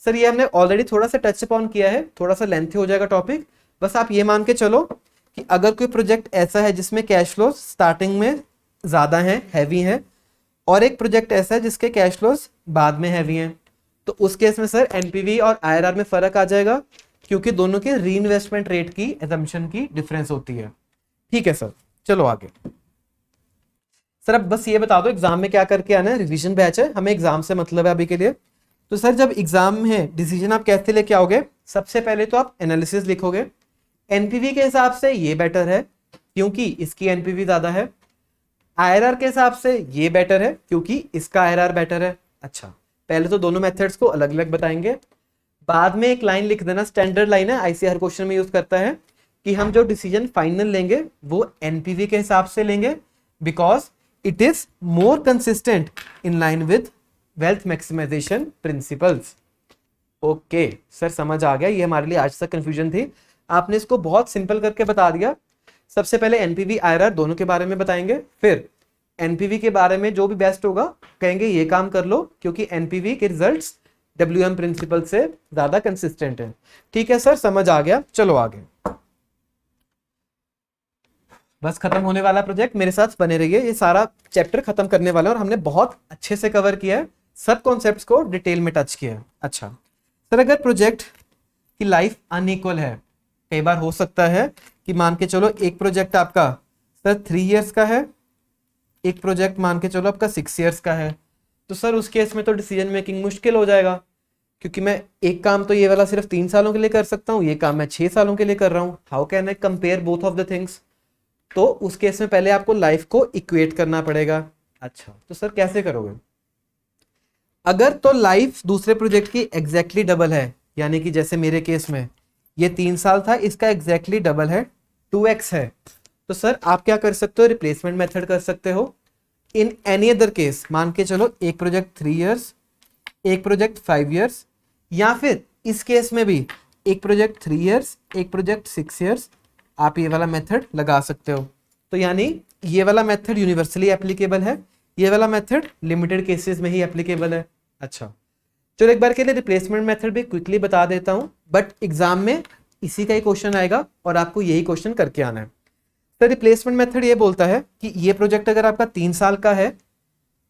Sir ये हमने ऑलरेडी थोड़ा सा टच अपॉन किया है, थोड़ा सा लेंथी हो जाएगा टॉपिक, बस आप ये मान के चलो कि अगर कोई प्रोजेक्ट ऐसा है जिसमें कैश फ्लोज स्टार्टिंग में ज्यादा हैं, हैवी हैं, और एक प्रोजेक्ट ऐसा है जिसके कैश फ्लोज बाद में हैवी हैं, तो उस केस में सर एनपीवी और आईआरआर में फर्क आ जाएगा, क्योंकि दोनों के री इन्वेस्टमेंट रेट की असम्पशन की डिफरेंस होती है। ठीक है सर, चलो आगे। सर अब बस ये बता दो एग्जाम में क्या करके आना है, रिवीजन बैच है, हमें एग्जाम से मतलब है अभी के लिए। तो सर जब एग्जाम में डिसीजन आप कैसे लेके आओगे, सबसे पहले तो आप एनालिसिस लिखोगे, एनपीवी के हिसाब से ये बेटर है क्योंकि इसकी एनपीवी ज्यादा है, आईआरआर के हिसाब से ये बेटर है क्योंकि इसका आईआरआर बेटर है। अच्छा पहले तो दोनों मेथड्स को अलग अलग बताएंगे, बाद में एक लाइन लिख देना, स्टैंडर्ड लाइन है, आईसीएआर हर क्वेश्चन में यूज करता है कि हम जो डिसीजन फाइनल लेंगे वो एनपीवी के हिसाब से लेंगे, because it is more consistent in line with wealth maximisation principles. Okay sir, समझ आ गया। ये हमारे लिए आज तक कंफ्यूजन थी, आपने इसको बहुत सिंपल करके बता दिया। सबसे पहले एनपीवी आईआरआर दोनों के बारे में बताएंगे, फिर एनपीवी के बारे में जो भी बेस्ट होगा कहेंगे ये काम कर लो, क्योंकि एनपीवी के रिजल्ट्स डब्ल्यूएम प्रिंसिपल से ज्यादा कंसिस्टेंट है। ठीक है सर, समझ आ गया। चलो आगे, बस खत्म होने वाला प्रोजेक्ट, मेरे साथ बने रहिए। ये सारा चैप्टर खत्म करने वाला है और हमने बहुत अच्छे से कवर किया है, सब कॉन्सेप्ट्स को डिटेल में टच किया है। अच्छा सर, अगर प्रोजेक्ट की लाइफ अनइक्वल है, कई बार हो सकता है कि मान के चलो एक प्रोजेक्ट आपका सर 3 इयर्स का है, एक प्रोजेक्ट मान के चलो आपका 6 इयर्स का है, तो सर उस केस में तो डिसीजन मेकिंग मुश्किल हो जाएगा, क्योंकि मैं एक काम तो ये वाला सिर्फ 3 सालों के लिए कर सकता हूँ, ये काम मैं 6 सालों के लिए कर रहा हूँ। How can I compare both of the things? तो उस केस में पहले आपको लाइफ को इक्वेट करना पड़ेगा। अच्छा तो सर कैसे करोगे? अगर तो लाइफ दूसरे प्रोजेक्ट की एग्जैक्टली डबल है, यानी कि जैसे मेरे केस में ये 3 साल था, इसका एग्जैक्टली डबल है, 2x है, तो सर आप क्या कर सकते हो? रिप्लेसमेंट मेथड कर सकते हो। इन एनी अदर केस मान के चलो एक प्रोजेक्ट 3 इयर्स, एक प्रोजेक्ट 5 इयर्स, या फिर इस केस में भी एक प्रोजेक्ट 3 इयर्स, एक प्रोजेक्ट 6 इयर्स, आप ये वाला मेथड लगा सकते हो। तो यानी ये वाला मेथड यूनिवर्सली एप्लीकेबल है, ये वाला मेथड लिमिटेड केसेस में ही एप्लीकेबल है। अच्छा चलो एक बार के लिए रिप्लेसमेंट मेथड भी क्विकली बता देता हूं, बट एग्जाम में इसी का ही क्वेश्चन आएगा और आपको यही क्वेश्चन करके आना है। तो रिप्लेसमेंट मेथड ये बोलता है कि ये प्रोजेक्ट अगर आपका 3 साल का है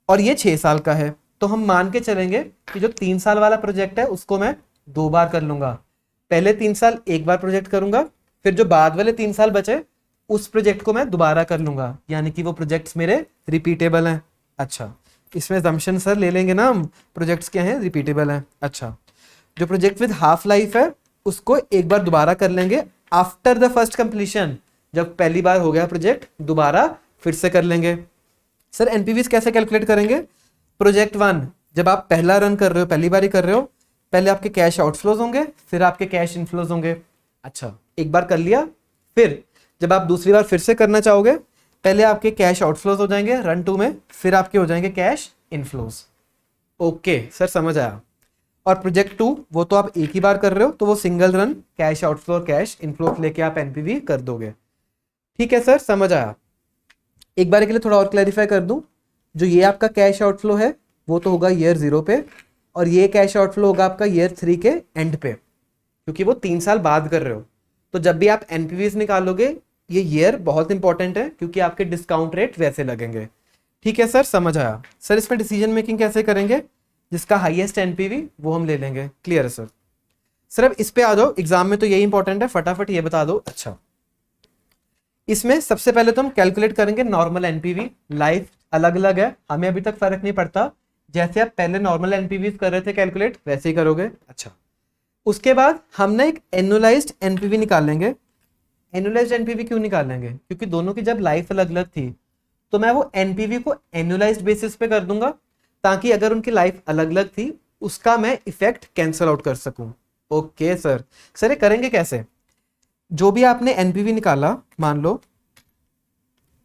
और ये 6 साल का है, तो हम मान के चलेंगे कि जो 3 साल वाला प्रोजेक्ट है उसको मैं 2 बार कर लूंगा। पहले 3 साल एक बार प्रोजेक्ट करूंगा, फिर जो बाद वाले 3 साल बचे उस प्रोजेक्ट को मैं दोबारा कर लूंगा, यानी कि वो प्रोजेक्ट्स मेरे रिपीटेबल हैं। अच्छा इसमें assumption सर ले लेंगे ना हम, प्रोजेक्ट्स क्या हैं? रिपीटेबल हैं। अच्छा जो प्रोजेक्ट विद हाफ लाइफ है उसको एक बार दोबारा कर लेंगे आफ्टर द फर्स्ट कंप्लीशन, जब पहली बार हो गया प्रोजेक्ट दोबारा फिर से कर लेंगे। सर एनपीवीज कैसे कैलकुलेट करेंगे? प्रोजेक्ट 1 जब आप पहला रन कर रहे हो, पहली बार ही कर रहे हो, पहले आपके कैश आउटफ्लोज होंगे, फिर आपके कैश इनफ्लोज होंगे। अच्छा एक बार कर लिया, फिर जब आप दूसरी बार फिर से करना चाहोगे, पहले आपके कैश आउटफ्लोज हो जाएंगे रन 2 में, फिर आपके हो जाएंगे कैश इनफ्लोज। ओके सर समझ आया। और प्रोजेक्ट 2 वो तो आप एक ही बार कर रहे हो, तो वो single run cash outflow cash inflow लेके आप एनपीवी कर दोगे। ठीक है सर समझ आया। एक बार के लिए थोड़ा और क्लैरिफाई कर दूं, जो ये आपका कैश आउटफ्लो है वो तो होगा ईयर 0 पे, और ये कैश आउटफ्लो होगा आपका ईयर 3 के एंड पे, क्योंकि वो 3 साल बाद कर रहे हो। तो जब भी आप एनपीवीज निकालोगे ये ईयर बहुत इंपॉर्टेंट है, क्योंकि आपके डिस्काउंट रेट वैसे लगेंगे। ठीक है सर समझ आया। सर इसमें डिसीजन मेकिंग कैसे करेंगे? जिसका हाईएस्ट एनपीवी वो हम ले लेंगे। क्लियर है सर? सर अब इस पे आ जाओ, एग्जाम में तो यही इंपॉर्टेंट है, फटाफट ये बता दो। अच्छा इसमें सबसे पहले तो हम कैलकुलेट करेंगे नॉर्मल एनपीवी। लाइफ अलग अलग है, हमें अभी तक फर्क नहीं पड़ता, जैसे आप पहले नॉर्मल एनपीवी कर रहे थे कैलकुलेट वैसे ही करोगे। अच्छा उसके बाद हम ना एक एनुअलाइज्ड एनपीवी निकाल लेंगे। एनुअलाइज्ड एनपीवी क्यों निकाल लेंगे? क्योंकि दोनों की जब लाइफ अलग अलग थी तो मैं वो एनपीवी को एनुअलाइज्ड बेसिस पे कर दूंगा, ताकि अगर उनकी लाइफ अलग अलग थी उसका मैं इफेक्ट कैंसिल आउट कर सकूं। Okay sir. सर ये करेंगे कैसे? जो भी आपने एनपीवी निकाला, मान लो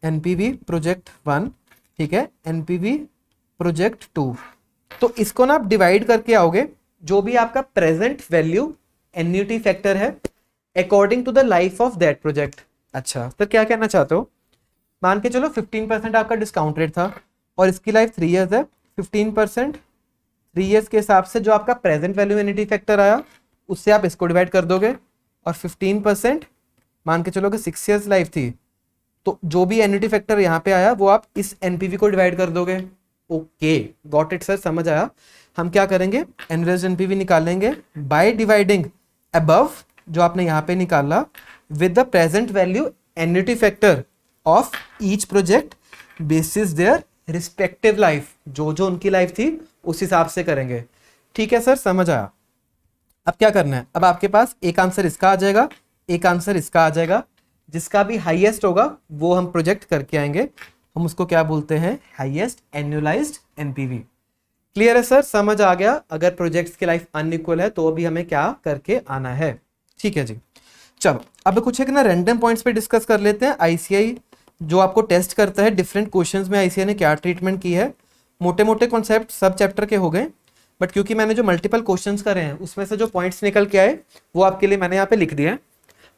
एनपीवी प्रोजेक्ट 1, ठीक है, एनपीवी प्रोजेक्ट 2, तो इसको ना आप डिवाइड करके आओगे, जो भी आपका प्रेजेंट वैल्यू एन्युटी फैक्टर है according to the life of that project. अच्छा तो क्या कहना चाहते हो? मान के चलो 15% आपका डिस्काउंट रेट था और इसकी लाइफ 3 इयर्स है, 15% 3 इयर्स के हिसाब से जो आपका प्रेजेंट वैल्यू एन्युटी फैक्टर आया उससे आप इसको डिवाइड कर दोगे, और 15% मान के चलो कि 6 इयर्स लाइफ थी, तो जो भी एन्युटी फैक्टर यहाँ पे आया वो आप इस एनपीवी को डिवाइड कर दोगे। ओके गॉट इट सर समझ आया। हम क्या करेंगे? एनुअलाइज्ड एनपीवी निकालेंगे बाय डिवाइडिंग अबव जो आपने यहाँ पे निकाला with the present value annuity factor of each project basis their respective life. जो जो उनकी लाइफ थी उस हिसाब से करेंगे। ठीक है सर समझ आया। अब क्या करना है? अब आपके पास एक आंसर इसका आ जाएगा, एक आंसर इसका आ जाएगा, जिसका भी हाईएस्ट होगा वो हम प्रोजेक्ट करके आएंगे, हम उसको क्या बोलते हैं? Highest annualised NPV. क्लियर है सर, समझ आ गया। अगर प्रोजेक्ट्स की लाइफ अनइक्वल है तो अभी हमें क्या करके आना है। ठीक है जी, चलो अब कुछ एक ना रैंडम पॉइंट्स पे डिस्कस कर लेते हैं। आईसीआई जो आपको टेस्ट करता है डिफरेंट क्वेश्चंस में आईसीआई ने क्या ट्रीटमेंट की है। मोटे मोटे कॉन्सेप्ट सब चैप्टर के हो गए, बट क्योंकि मैंने जो मल्टीपल क्वेश्चंस करे हैं उसमें से जो पॉइंट्स निकल के आए वो आपके लिए मैंने यहाँ पे लिख दिए हैं।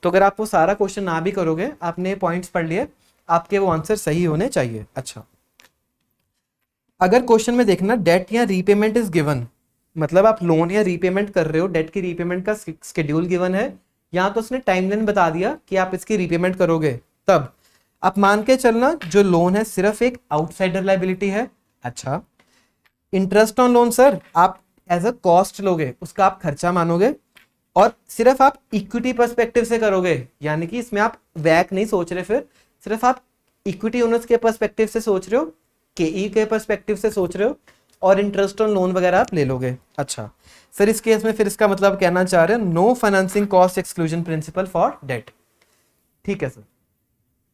तो अगर आप वो सारा क्वेश्चन ना भी करोगे, आपने पॉइंट्स पढ़ लिए, आपके वो आंसर सही होने चाहिए। अच्छा, अगर क्वेश्चन में देखना डेट या रीपेमेंट इज गिवन, मतलब आप लोन या रीपेमेंट कर रहे हो, डेट की रीपेमेंट का स्केड्यूल गिवन है, या तो उसने टाइमलाइन बता दिया कि आप इसकी रीपेमेंट करोगे, तब आप मान के चलना जो लोन है सिर्फ एक आउटसाइडर लायबिलिटी है। अच्छा, इंटरेस्ट ऑन लोन सर आप एज अ कॉस्ट लोगे, उसका आप खर्चा मानोगे, और सिर्फ आप इक्विटी पर्सपेक्टिव से करोगे, यानी कि इसमें आप वैक नहीं सोच रहे, फिर सिर्फ आप इक्विटी ओनर्स के पर्सपेक्टिव से सोच रहे हो, केई के पर्सपेक्टिव से सोच रहे हो, और इंटरेस्ट ऑन लोन वगैरह आप ले लोगे। अच्छा सर, इस केस में फिर इसका मतलब कहना चाह रहे हैं no financing cost exclusion principle for debt. ठीक है सर,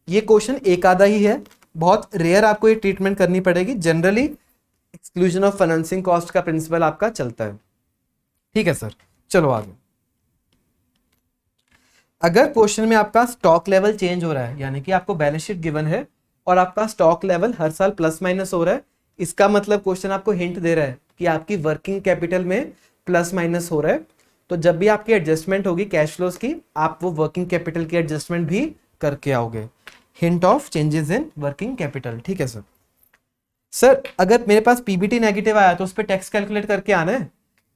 ये क्वेश्चन एक आधा ही है, बहुत रेयर आपको ये ट्रीटमेंट करनी पड़ेगी। Generally exclusion of financing cost का प्रिंसिपल आपका चलता है। ठीक है सर, चलो आगे। अगर क्वेश्चन में आपका स्टॉक लेवल चेंज हो रहा है, यानी कि आपको बैलेंस शीट गिवन है और आपका स्टॉक लेवल हर साल प्लस माइनस हो रहा है, इसका मतलब क्वेश्चन आपको हिंट दे रहा है कि आपकी वर्किंग कैपिटल में प्लस माइनस हो रहा है। तो जब भी आपकी एडजस्टमेंट होगी कैश फ्लोज की, आप वो वर्किंग कैपिटल की एडजस्टमेंट भी करके आओगे। Hint of changes in working capital. ठीक है सर। सर अगर मेरे पास पीबीटी नेगेटिव आया तो उस पर टैक्स कैलकुलेट करके आना है?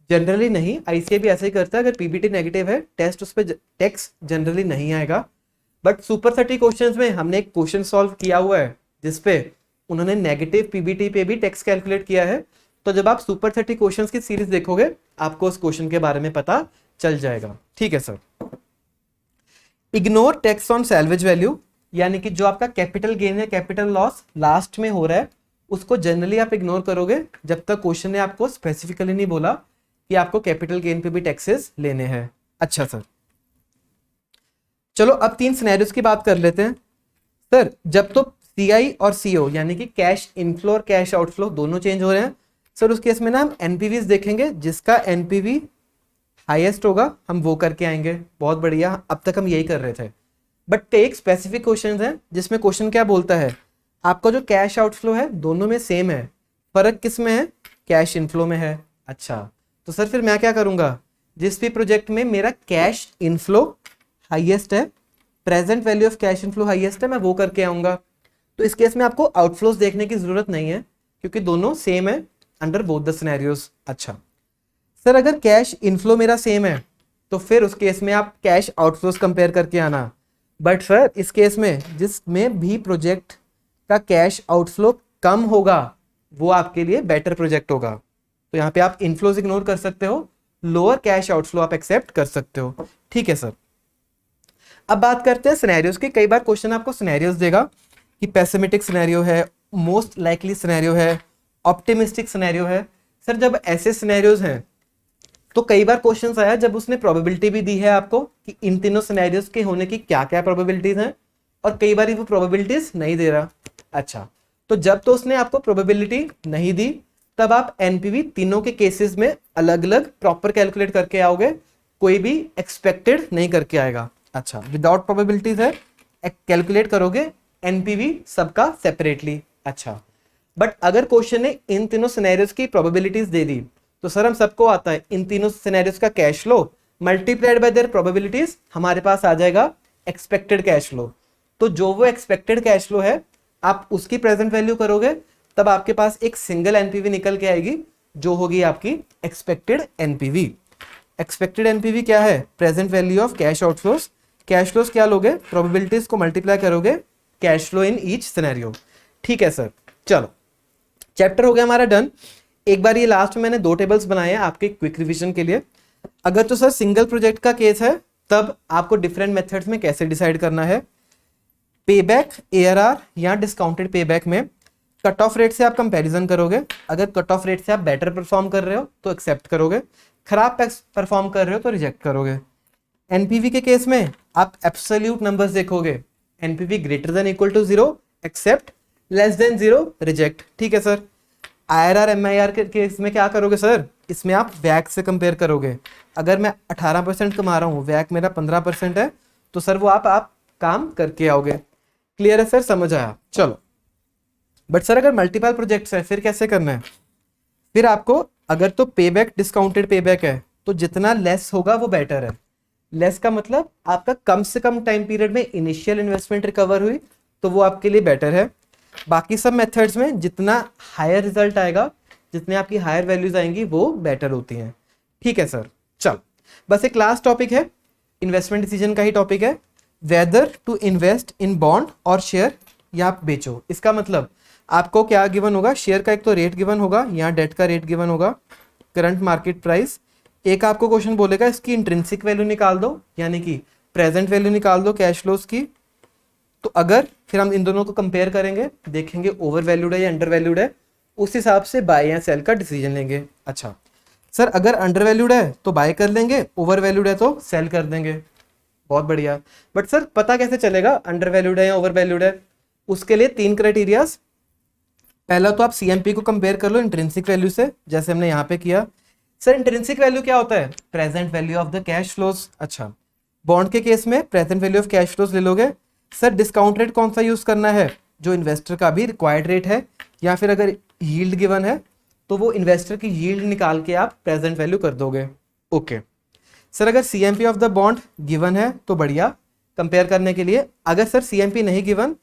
जनरली नहीं, आईसीआई भी ऐसा ही करता है। अगर पीबीटी नेगेटिव है टेस्ट उस पर टैक्स जनरली नहीं आएगा, बट सुपर 30 क्वेश्चंस में हमने एक क्वेश्चन सॉल्व किया हुआ है जिसपे उन्होंने नेगेटिव पीबीटी पे भी टैक्स कैलकुलेट किया है। तो जब आप सुपर 30 क्वेश्चंस की सीरीज देखोगे आपको उस क्वेश्चन के बारे में पता चल जाएगा। ठीक है sir. Ignore tax on salvage value, यानी कि जो आपका कैपिटल गेन या कैपिटल लॉस लास्ट में हो रहा है उसको जनरली आप इग्नोर करोगे जब तक क्वेश्चन ने आपको स्पेसिफिकली नहीं बोला कि आपको कैपिटल गेन पे भी टैक्सेस लेने हैं। अच्छा सर, चलो अब 3 सिनेरियोस की बात कर लेते हैं। सर जब तो सीआई और सीओ यानी कि कैश इनफ्लो और कैश आउटफ्लो दोनों चेंज हो रहे हैं, सर उस केस में ना हम एनपीवीज देखेंगे, जिसका एनपीवी हाईएस्ट होगा हम वो करके आएंगे। बहुत बढ़िया, अब तक हम यही कर रहे थे। बट एक स्पेसिफिक क्वेश्चन है जिसमें क्वेश्चन क्या बोलता है, आपका जो कैश आउटफ्लो है दोनों में सेम है, फर्क किस में है? कैश इनफ्लो में है। अच्छा, तो सर फिर मैं क्या करूंगा, जिस भी प्रोजेक्ट में मेरा कैश इनफ्लो हाईएस्ट है, present value of cash inflow highest है, मैं वो करके आऊंगा। तो इस केस में आपको आउटफ्लोज देखने की जरूरत नहीं है क्योंकि दोनों सेम है अंडर बोथ द सिनेरियोस। अच्छा सर, अगर कैश इनफ्लो मेरा सेम है तो फिर उस केस में आप कैश आउटफ्लोज कंपेयर करके आना। बट सर इस केस में जिसमें भी प्रोजेक्ट का कैश आउटफ्लो कम होगा वो आपके लिए बेटर प्रोजेक्ट होगा। तो यहाँ पे आप इनफ्लोज इग्नोर कर सकते हो, लोअर कैश आउटफ्लो आप एक्सेप्ट कर सकते हो। ठीक है सर। अब बात करते हैं सिनेरियोस की। कई बार क्वेश्चन आपको सिनेरियोस देगा कि पेसिमिस्टिक सिनेरियो है, मोस्ट लाइकली सिनेरियो है, ऑप्टिमिस्टिक सिनेरियो है। सर जब ऐसे सिनेरियोस हैं तो कई बार क्वेश्चन आया जब उसने प्रोबेबिलिटी भी दी है आपको कि इन तीनों सिनेरियोस के होने की क्या क्या प्रोबेबिलिटीज हैं, और कई बार वो प्रोबेबिलिटीज नहीं दे रहा। अच्छा, तो जब तो उसने आपको प्रोबेबिलिटी नहीं दी तब आप एनपीवी तीनों के केसेस में अलग अलग प्रॉपर कैलकुलेट करके आओगे, कोई भी एक्सपेक्टेड नहीं करके आएगा। अच्छा, विदाउट प्रोबेबिलिटीज है कैलकुलेट करोगे एनपीवी सबका सेपरेटली। अच्छा, बट अगर क्वेश्चन ने इन तीनों सिनेरियोस की प्रोबेबिलिटीज दे दी तो सर हम सबको आता है इन तीनों सिनेरियोस का cash flow multiplied by there probabilities हमारे पास आ जाएगा एक्सपेक्टेड कैश फ्लो। तो जो वो एक्सपेक्टेड कैश फ्लो है आप उसकी प्रेजेंट वैल्यू करोगे तब आपके पास एक सिंगल एनपीवी निकल के आएगी जो होगी आपकी एक्सपेक्टेड एनपीवी। एक्सपेक्टेड एनपीवी क्या है? Present value of cash outflows. Cash flows क्या लोगे? प्रोबेबिलिटीज को मल्टीप्लाई करोगे cash flow in each scenario. ठीक है सर, चलो चैप्टर हो गया हमारा डन। एक बार ये लास्ट में मैंने 2 टेबल्स बनाए हैं आपके क्विक रिवीजन के लिए। अगर तो सर सिंगल प्रोजेक्ट का केस है तब आपको डिफरेंट मेथड्स में कैसे डिसाइड करना है। पेबैक, एआरआर या डिस्काउंटेड पेबैक में कट ऑफ रेट से आप कंपैरिजन करोगे। अगर कट ऑफ रेट से आप बेटर परफॉर्म कर रहे हो तो एक्सेप्ट करोगे, खराब परफॉर्म कर रहे हो तो रिजेक्ट करोगे। एनपीवी के केस में आप एब्सोल्यूट नंबर्स देखोगे, NPV greater than equal to 0 accept, less than 0 reject. ठीक है सर। IRR MIR के केस में क्या करोगे सर, इसमें आप वैक से कंपेयर करोगे। अगर मैं 18% कमा रहा हूँ, वैक मेरा 15% है, तो सर वो आप काम करके आओगे। क्लियर है सर, समझ आया? चलो, बट सर अगर मल्टीपल प्रोजेक्ट्स है फिर कैसे करना है? फिर आपको अगर तो पेबैक डिस्काउंटेड पेबैक है तो जितना लेस होगा वो बेटर है। लेस का मतलब आपका कम से कम टाइम पीरियड में इनिशियल इन्वेस्टमेंट रिकवर हुई तो वो आपके लिए बेटर है। बाकी सब मेथड्स में जितना हायर रिजल्ट आएगा, जितने आपकी हायर वैल्यूज आएंगी वो बेटर होती हैं। ठीक है सर, चल बस एक लास्ट टॉपिक है, इन्वेस्टमेंट डिसीजन का ही टॉपिक है, whether to invest in bond और शेयर या आप बेचो। इसका मतलब आपको क्या गिवन होगा, शेयर का एक तो रेट गिवन होगा, यहाँ डेट का रेट गिवन होगा, करंट मार्केट प्राइस। एक आपको क्वेश्चन बोलेगा इसकी इंट्रिंसिक वैल्यू निकाल दो, यानी कि प्रेजेंट वैल्यू निकाल दो कैश फ्लोज की। तो अगर फिर हम इन दोनों को कंपेयर करेंगे, देखेंगे ओवर वैल्यूड है या अंडर वैल्यूड है, उस हिसाब से बाय या सेल का डिसीजन लेंगे। अच्छा सर, अगर अंडर वैल्यूड है तो बाय कर लेंगे, ओवर वैल्यूड है तो सेल कर देंगे। बहुत बढ़िया। बट सर पता कैसे चलेगा अंडर वैल्यूड है या ओवर वैल्यूड है? उसके लिए 3 क्राइटेरियाज। पहला तो आप CMP को कंपेयर कर लो इंट्रिंसिक वैल्यू से, जैसे हमने यहाँ पे किया। सर इंट्रिंसिक वैल्यू क्या होता है? Present value of the cash flows. अच्छा, बॉन्ड के केस में present value of cash flows ले लोगे। सर डिस्काउंट रेट कौन सा यूज करना है? जो इन्वेस्टर का भी रिक्वायर्ड रेट है, या फिर अगर यील्ड गिवन है तो वो इन्वेस्टर की यील्ड निकाल के आप प्रेजेंट वैल्यू कर दोगे। ओके सर, अगर CMP of the bond given है तो बढ़िया कंपेयर करने के लिए। अगर सर CMP नहीं गिवन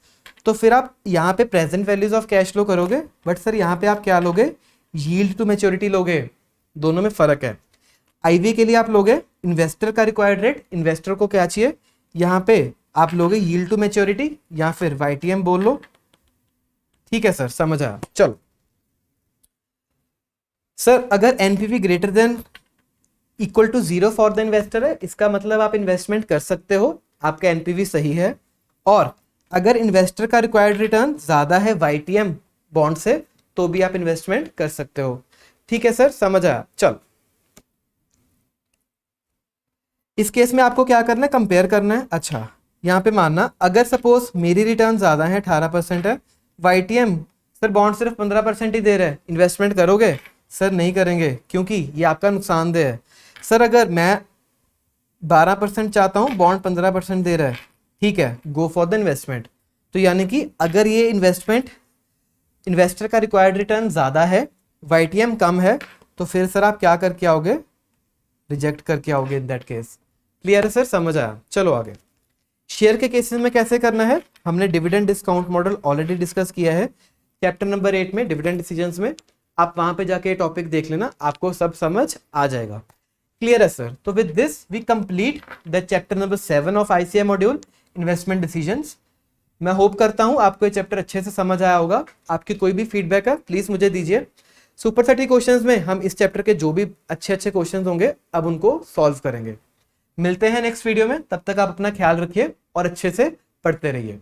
तो फिर आप यहाँ पे present values of cash flow करोगे, बट सर यहाँ पे आप क्या लोगे? यील्ड टू मैच्योरिटी लोगे। दोनों में फर्क है। IV के लिए आप लोगे इन्वेस्टर का रिक्वायर्ड रेट, इन्वेस्टर को क्या चाहिए, यहाँ पे आप लोगे यील्ड टू मैच्योरिटी या फिर YTM बोल लो। ठीक है सर, समझ आया? चलो सर, अगर NPV greater than equal to 0 for the investor है, इसका मतलब आप इन्वेस्टमेंट कर सकते हो, आपका NPV सही है। और अगर इन्वेस्टर का रिक्वायर्ड रिटर्न ज्यादा है YTM बॉन्ड से, तो भी आप इन्वेस्टमेंट कर सकते हो। ठीक है सर, समझ आया? चल, इस केस में आपको क्या करना है? कंपेयर करना है। अच्छा, यहाँ पे मानना अगर सपोज मेरी रिटर्न ज्यादा है, 18% है, YTM सर बॉन्ड सिर्फ 15% ही दे रहा है, इन्वेस्टमेंट करोगे? सर नहीं करेंगे, क्योंकि ये आपका नुकसानदेह है। सर अगर मैं 12% चाहता हूँ, बॉन्ड 15% दे रहा है, ठीक है, गो फॉर द इन्वेस्टमेंट। तो यानी कि अगर ये इन्वेस्टमेंट इन्वेस्टर का रिक्वायर्ड रिटर्न ज़्यादा है, YTM कम है, तो फिर सर आप क्या करके आओगे? रिजेक्ट करके आओगे इन दैट केस। क्लियर है सर, समझ आया? चलो आगे। शेयर के केसेस में कैसे करना है? हमने dividend discount model already discuss किया है चैप्टर नंबर 8 में, डिविडेंड डिसीजंस में। आप वहां पे जाके टॉपिक देख लेना, आपको सब समझ आ जाएगा। क्लियर है सर? तो with this we complete the chapter number 7 of ICI module investment decisions. मैं होप करता हूं आपको ये चैप्टर अच्छे से समझ आया होगा। आपकी कोई भी फीडबैक है प्लीज मुझे दीजिए। सुपर 30 क्वेश्चंस में हम इस चैप्टर के जो भी अच्छे अच्छे क्वेश्चंस होंगे अब उनको सॉल्व करेंगे। मिलते हैं नेक्स्ट वीडियो में, तब तक आप अपना ख्याल रखिए और अच्छे से पढ़ते रहिए।